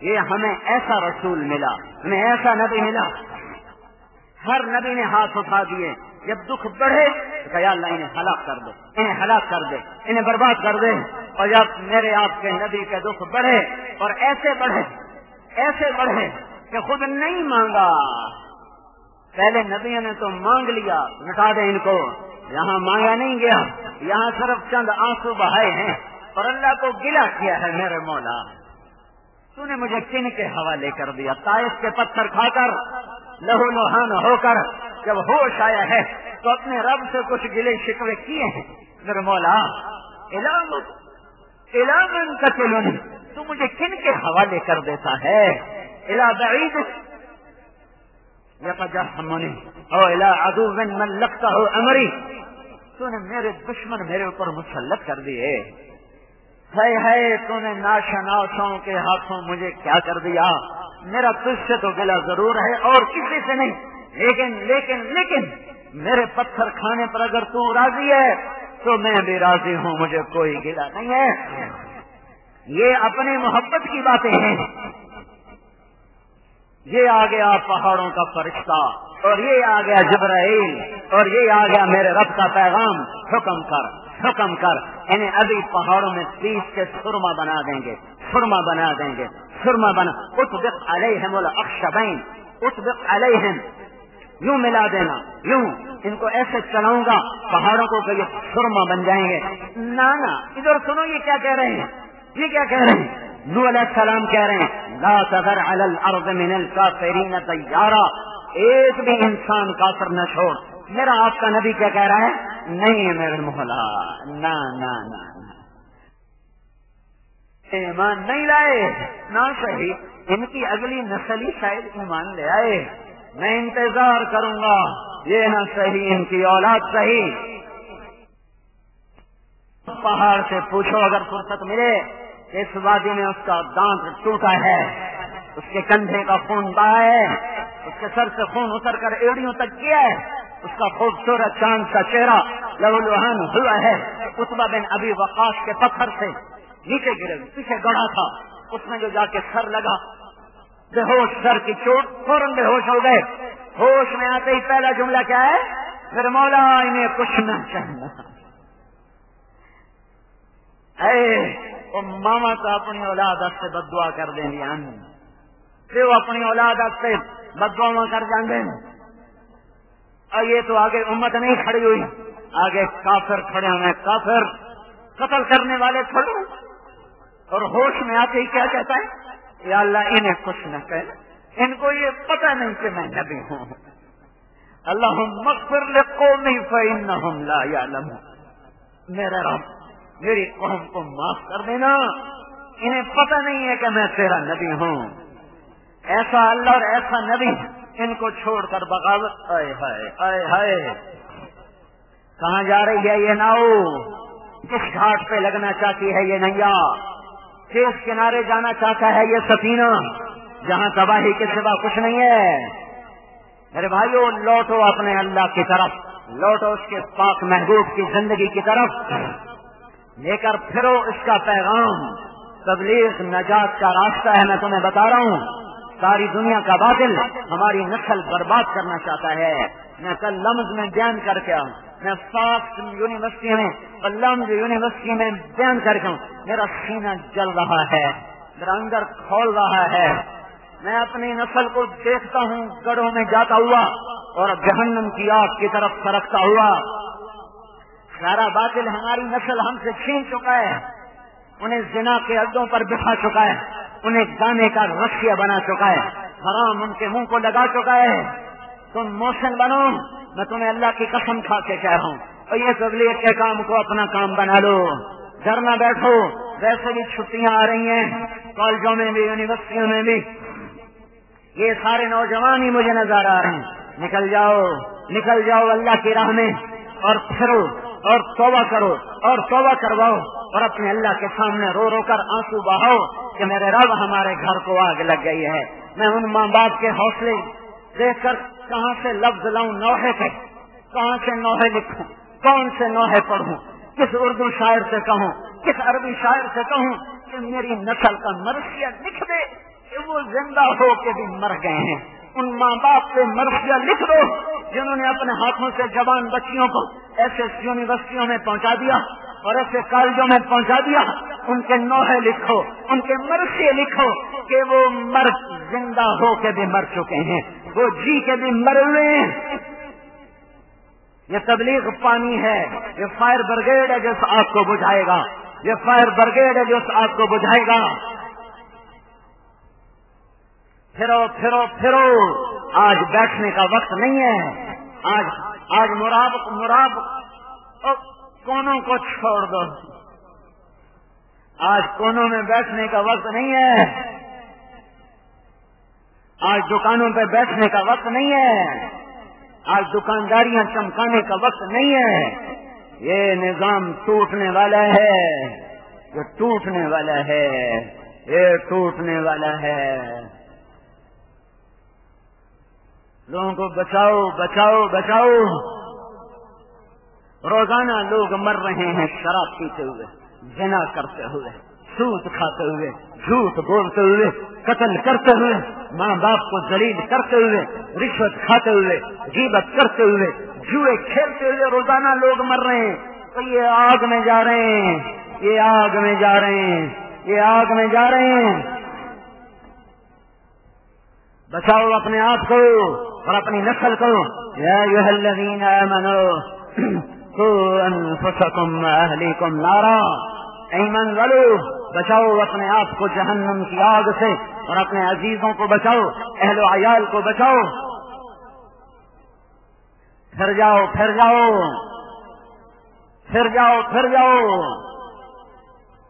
یہ ہمیں ایسا رسول ملا، ہمیں ایسا نبی ملا۔ ہر نبی نے ہاتھ اٹھا دیے، جب دکھ بڑھے تو یا اللہ انہیں ہلاک کر دے، انہیں ہلاک کر دے، انہیں برباد کر دے۔ اور جب میرے آپ کے نبی کے دکھ بڑھے اور ایسے بڑھے کہ خود نہیں مانگا، پہلے نبیوں نے تو مانگ لیا مٹا دے ان کو، یہاں مانگا نہیں گیا، یہاں صرف چند آنسو بہائے ہیں اور اللہ کو گلہ کیا ہے، میرے مولا تو نے مجھے کن کے حوالے کر دیا؟ طائف کے پتھر کھا کر لہو لہان ہو کر جب ہوش آیا ہے تو اپنے رب سے کچھ گلے شکوے کیے ہیں، میرے مولا الہن قتلنی، تو مجھے کن کے حوالے کر دیتا ہے؟ الہ بعید یتجہمنی او الہ عدو من ملکتہ امری، تو نے میرے دشمن میرے اوپر مسلط کر دیے، ہے تو نے ناشناسوں کے ہاتھوں مجھے کیا کر دیا؟ میرا تجھ سے تو گلہ ضرور ہے اور کسی سے نہیں، لیکن میرے پتھر کھانے پر اگر تو راضی ہے تو میں بھی راضی ہوں، مجھے کوئی گلہ نہیں ہے۔ یہ اپنی محبت کی باتیں ہیں۔ یہ آ گیا پہاڑوں کا فرشتہ اور یہ آ گیا جبرائیل اور یہ آ گیا میرے رب کا پیغام، حکم کر انہیں ابھی پہاڑوں میں 30 کے سرما بنا دیں گے، سرما بنا اطبق علیہم الاخشبین، اطبق علیہم، یوں ملا دینا، یوں ان کو ایسے چلاؤں گا پہاڑوں کو کہ یہ سرما بن جائیں گے۔ نانا ادھر سنو، یہ کیا کہہ رہے ہیں؟ نوح علیہ السلام کہہ رہے ہیں لا تذر علی الارض من الکافرین دیارا، ایک بھی انسان کافر نہ چھوڑ۔ میرا آپ کا نبی کیا کہہ رہا ہے؟ نہیں میرے مولا، نا ایمان نہیں لائے، نہ صحیح ان کی اگلی نسل ہی شاید ایمان لے آئے، میں انتظار کروں گا، یہ نہ صحیح ان کی اولاد صحیح۔ پہاڑ سے پوچھو اگر فرصت ملے، اس وادی میں اس کا دانت ٹوٹا ہے، اس کے کندھے کا خون بہا ہے، اس کے سر سے خون اتر کر ایڑیوں تک گیا ہے، اس کا خوبصورت چاند کا چہرہ لہو لہان ہوا ہے۔ عتبہ بن ابی وقاص کے پتھر سے نیچے گرے، پیچھے گڑھا تھا، اس میں جو جا کے سر لگا، بے ہوش، سر کی چوٹ، فوراً بے ہوش ہو گئے۔ ہوش میں آتے ہی پہلا جملہ کیا ہے؟ میرے مولا انہیں کچھ نہ کہنا۔ وہ ماما تو اپنی اولاد سے بد دعا کر دیں گے، پھر وہ اپنی اولاد سے بد دعا کر جان دیں۔ اور یہ تو آگے امت نہیں کھڑی ہوئی، آگے کافر کھڑے ہوئے، کافر قتل کرنے والے کھڑے، اور ہوش میں آتے ہی کیا کہتا ہے؟ یا اللہ انہیں کچھ نہ کہے، ان کو یہ پتہ نہیں کہ میں نبی ہوں۔ اللہم اغفر لقومی فإنہم لا یعلمون، میرے رب میری قوم کو معاف کر دینا، انہیں پتہ نہیں ہے کہ میں تیرا نبی ہوں۔ ایسا اللہ اور ایسا نبی ان کو چھوڑ کر بغاوت، آئے ہائے آئے ہائے، کہاں جا رہی ہے یہ ناؤ؟ کس گھاٹ پہ لگنا چاہتی ہے یہ نیا؟ کس کنارے جانا چاہتا ہے یہ سفینہ جہاں تباہی کے سوا کچھ نہیں ہے؟ میرے بھائیو، لوٹو اپنے اللہ کی طرف، لوٹو اس کے پاک محبوب کی زندگی کی طرف، لے کر پھرو اس کا پیغام۔ تبلیغ نجات کا راستہ ہے، میں تمہیں بتا رہا ہوں۔ ساری دنیا کا باطل ہماری نسل برباد کرنا چاہتا ہے۔ میں کل لمز میں بیان کر کے آؤں، میں فاسٹ یونیورسٹی میں لمز یونیورسٹی میں بیان کر کے آؤں، میرا سینہ جل رہا ہے، میرا اندر کھول رہا ہے۔ میں اپنی نسل کو دیکھتا ہوں گڑھوں میں جاتا ہوا اور جہنم کی آگ کی طرف سرکتا ہوا۔ سارا باطل ہماری نسل ہم سے چھین چکا ہے، انہیں زنا کے اڈوں پر بٹھا چکا ہے، انہیں گانے کا رسیا بنا چکا ہے، حرام ان کے منہ کو لگا چکا ہے۔ تم محسن بنو، میں تمہیں اللہ کی قسم کھا کے کہہ رہا ہوں، اور یہ تبلیغ کے کام کو اپنا کام بنا لو، گھر نہ بیٹھو، ویسے بھی چھٹیاں آ رہی ہیں، کالجوں میں بھی یونیورسٹیوں میں بھی یہ سارے نوجوان ہی مجھے نظر آ رہے ہیں، نکل جاؤ اللہ کی راہ میں، اور پھرو اور توبہ کرو اور توبہ کرواؤ، اور اپنے اللہ کے سامنے رو رو کر آنسو بہاؤ کہ میرے رب ہمارے گھر کو آگ لگ گئی ہے۔ میں ان ماں باپ کے حوصلے دیکھ کر کہاں سے لفظ لاؤں نوحے پہ، کہاں سے نوحے لکھوں، کون سے نوحے پڑھوں، کس اردو شاعر سے کہوں، کس عربی شاعر سے کہوں کہ میری نسل کا مرثیہ لکھ دے کہ وہ زندہ ہو کے بھی مر گئے ہیں۔ ان ماں باپ سے مرثیہ لکھ دو جنہوں نے اپنے ہاتھوں سے جوان بچیوں کو ایسے یونیورسٹیوں میں پہنچا دیا اور ایسے کالجوں میں پہنچا دیا، ان کے نوحے لکھو، ان کے مرثیے لکھو کہ وہ زندہ ہو کے بھی مر چکے ہیں، وہ جی کے بھی مر ہوئے ہیں۔ یہ تبلیغ پانی ہے، یہ فائر بریگیڈ ہے جو اس آگ کو بجھائے گا، یہ فائر بریگیڈ ہے جو اس آگ کو بجھائے گا۔ پھرو پھرو پھرو، آج بیٹھنے کا وقت نہیں ہے، آج مراب کونوں کو چھوڑ دو، آج کونوں میں بیٹھنے کا وقت نہیں ہے، آج دکانوں پہ بیٹھنے کا وقت نہیں ہے، آج دکانداریاں چمکانے کا وقت نہیں ہے۔ یہ نظام ٹوٹنے والا ہے، یہ ٹوٹنے والا ہے، یہ ٹوٹنے والا ہے۔ لوگوں کو بچاؤ بچاؤ بچاؤ۔ روزانہ لوگ مر رہے ہیں شراب پیتے ہوئے، زنا کرتے ہوئے، سود کھاتے ہوئے، جھوٹ بولتے ہوئے، قتل کرتے ہوئے، ماں باپ کو ذلیل کرتے ہوئے، رشوت کھاتے ہوئے، غیبت کرتے ہوئے، جوئے کھیلتے ہوئے روزانہ لوگ مر رہے ہیں۔ تو یہ آگ میں جا رہے ہیں، یہ آگ میں جا رہے ہیں، یہ آگ میں جا رہے ہیں۔ بچاؤ اپنے آپ کو اور اپنی نسل کو۔ یا ایھا الذین آمنوا قوا انفسکم واہلیکم نارا، ایمان والو بچاؤ اپنے آپ کو جہنم کی آگ سے اور اپنے عزیزوں کو بچاؤ، اہل و عیال کو بچاؤ۔ پھر جاؤ پھر جاؤ پھر جاؤ پھر جاؤ،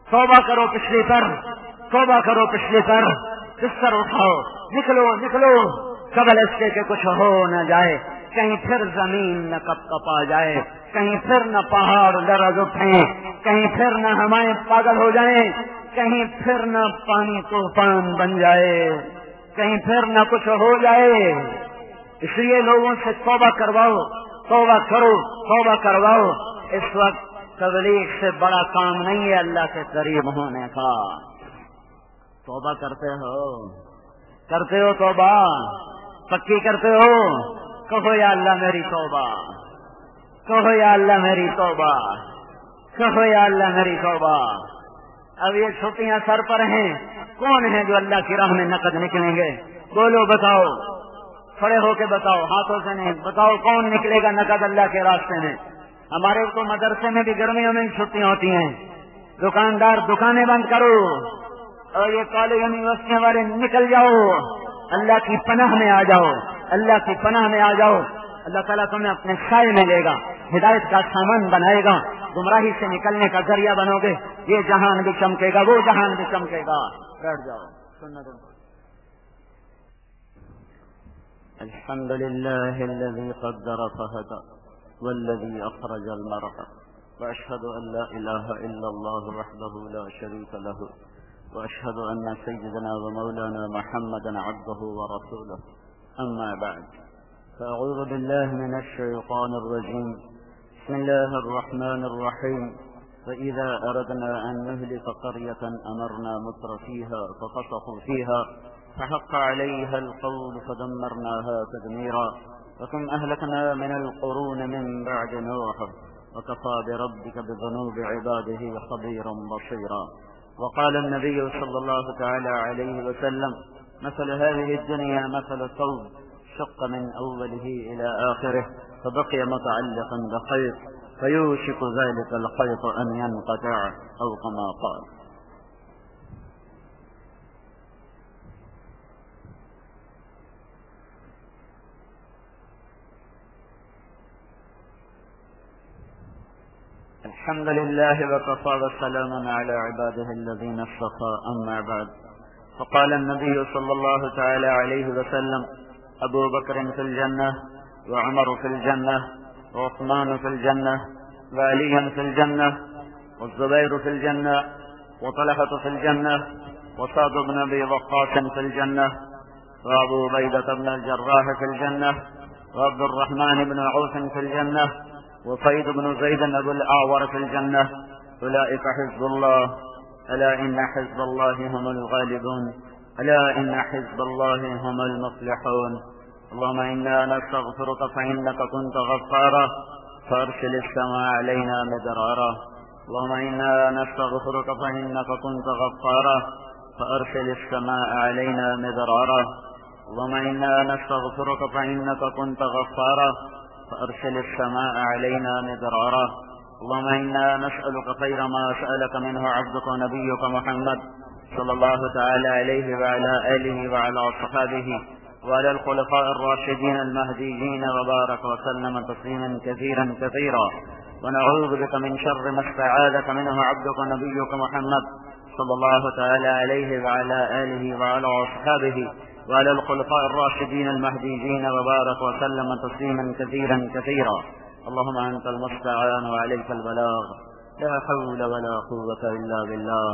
توبہ کرو پچھلی پر، توبہ کرو پچھلی پر، بستر اٹھاؤ، نکلو نکلو، قبل اس کے کہ کچھ ہو نہ جائے، کہیں پھر زمین نہ کپ کپا جائے، کہیں پھر نہ پہاڑ لرز اٹھیں، کہیں پھر نہ ہمیں پاگل ہو جائیں، کہیں پھر نہ پانی طوفان بن جائے، کہیں پھر نہ کچھ ہو جائے۔ اس لیے لوگوں سے توبہ کرواؤ، توبہ کرو، توبہ کرواؤ۔ اس وقت تبلیغ سے بڑا کام نہیں ہے اللہ کے قریب ہونے کا۔ توبہ کرتے ہو توبہ پکی کرتے ہو، کہو یا اللہ میری توبہ، کہو یا اللہ میری توبہ، کہو یا اللہ میری توبہ۔ اب یہ چھٹیاں سر پر ہیں، کون ہیں جو اللہ کی راہ میں نقد نکلیں گے؟ بولو، بتاؤ، کھڑے ہو کے بتاؤ، ہاتھوں سے نہیں، بتاؤ کون نکلے گا نقد اللہ کے راستے میں؟ ہمارے تو مدرسے میں بھی گرمیوں میں چھٹیاں ہوتی ہیں، دکاندار دکانیں بند کرو، اور یہ کالج یونیورسٹیوں والے نکل جاؤ، اللہ کی پناہ میں آ جاؤ، اللہ کی پناہ میں آ جاؤ۔ اللہ تعالیٰ تمہیں اپنے سائے میں لے گا، ہدایت کا سامان بنائے گا، گمراہی سے نکلنے کا ذریعہ بنو گے، یہ جہان بھی چمکے گا، وہ جہان بھی چمکے گا۔ بیٹھ جاؤ، سننا دو۔ الحمد للہ الذی قدر فہدی والذی اخرج المرعى واشهد ان لا اله الا الله وحده لا شريك له واشهد ان سيدنا ومولانا محمدا عبده ورسوله اما بعد فاعوذ بالله من الشيطان الرجيم بسم الله الرحمن الرحيم فاذا اردنا ان نهلك قرية امرنا متر فيها ففسقوا فيها فحق عليها القول فدمرناها تدميرا وكم أهلكنا من القرون من بعد نوح وكفى بربك بذنوب عباده خبيرا بصيرا وقال النبي صلى الله تعالى عليه وسلم مثل هذه الدنيا مثل ثوب شق من أوله إلى آخره فبقي متعلقا بخيط فيوشك ذلك الخيط أن ينقطع أو كما قال۔ الحمد لله وكفى وسلام على عباده الذين اصطفى أما بعد. فقال النبي صلى الله تعالى عليه وسلم: أبو بكر في الجنة، وعمر في الجنة، وعثمان في الجنة، وعلي في الجنة، والزبير في الجنة، وطلحة في الجنة، وسعد بن أبي وقاص في الجنة، وأبو عبيدة بن الجراح في الجنة، وعبد الرحمن بن عوف في الجنة، وسيد بن زيد أبو الأعور في الجنة. أولئك حزب الله، ألا إن حزب الله هم الغالبون، ألا إن حزب الله هم المفلحون. اللهم إنا نستغفرك فإنك كنت غفارا فأرسل السماء علينا مدرارا. اللهم إنا نستغفرك فإنك كنت غفارا فأرسل السماء علينا مدرارا. اللهم إنا نستغفرك فإنك كنت غفارا فأرسل السماء علينا مدرارا. اللهم إنا نسألك خير ما سألك منه عبدك ونبيك محمد صلى الله تعالى عليه وعلى آله وعلى أصحابه وعلى الخلفاء الراشدين المهديين وبارك وسلم تسليما كثيرا كثيرا. ونعوذ بك من شر ما استعاذك منه عبدك ونبيك محمد صلى الله تعالى عليه وعلى آله وعلى أصحابه وعلى الخلفاء الراشدين المهديين وبارك وسلم تسليما كثيرا كثيرا. اللهم أنت المستعان وعليك البلاغ، لا حول ولا قوة إلا بالله.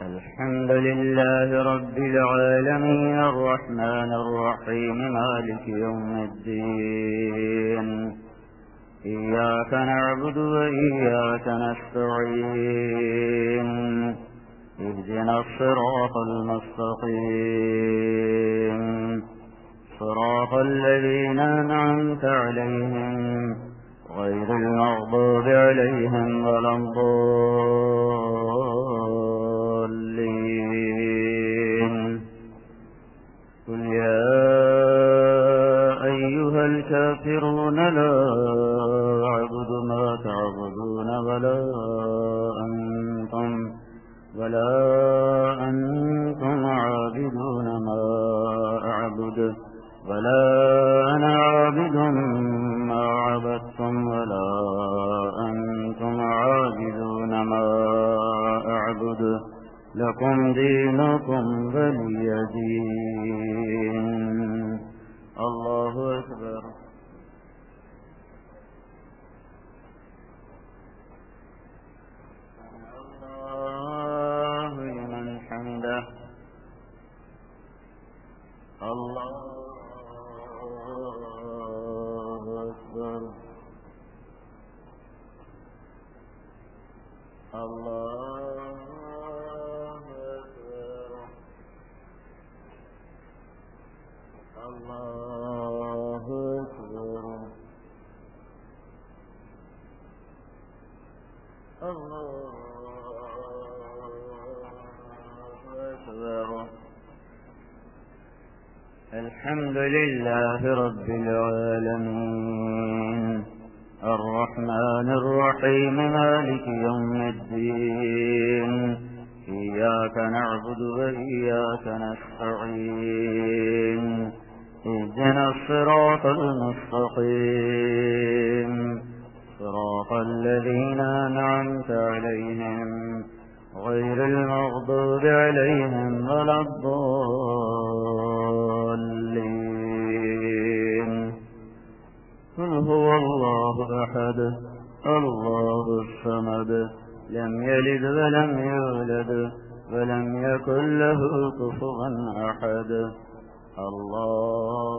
الحمد لله رب العالمين الرحمن الرحيم مالك يوم الدين. إياك نعبد وإياك نستعين. اهدنا الصراط المستقيم، صراط الذين أنعمت عليهم غير المغضوب عليهم ولا الضالين. قل يا أيها الكافرون لا أعبد ما تعبدون ولا أنتم عابدون ما أعبد ولا أنا عابد ما عبدتم ولا أنتم عابدون ما أعبد لكم دينكم ولي دين. الله أكبر. الله لمن حمده. الله أكبر. الله أكبر. الله أكبر. الله أكبر. الحمد لله رب العالمين الرحمن الرحيم مالك يوم الدين. إياك نعبد وإياك نستعين. اهدنا الصراط المستقيم، صراط الذين أنعمت عليهم غير المغضوب عليهم ولا الضالين. قل هو الله أحد الله الصمد لم يلد ولم يولد ولم يكن له كفوا أحد. الله.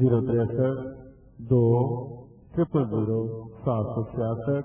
063-200-766।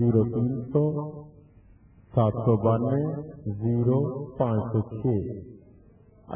0300-792-0506।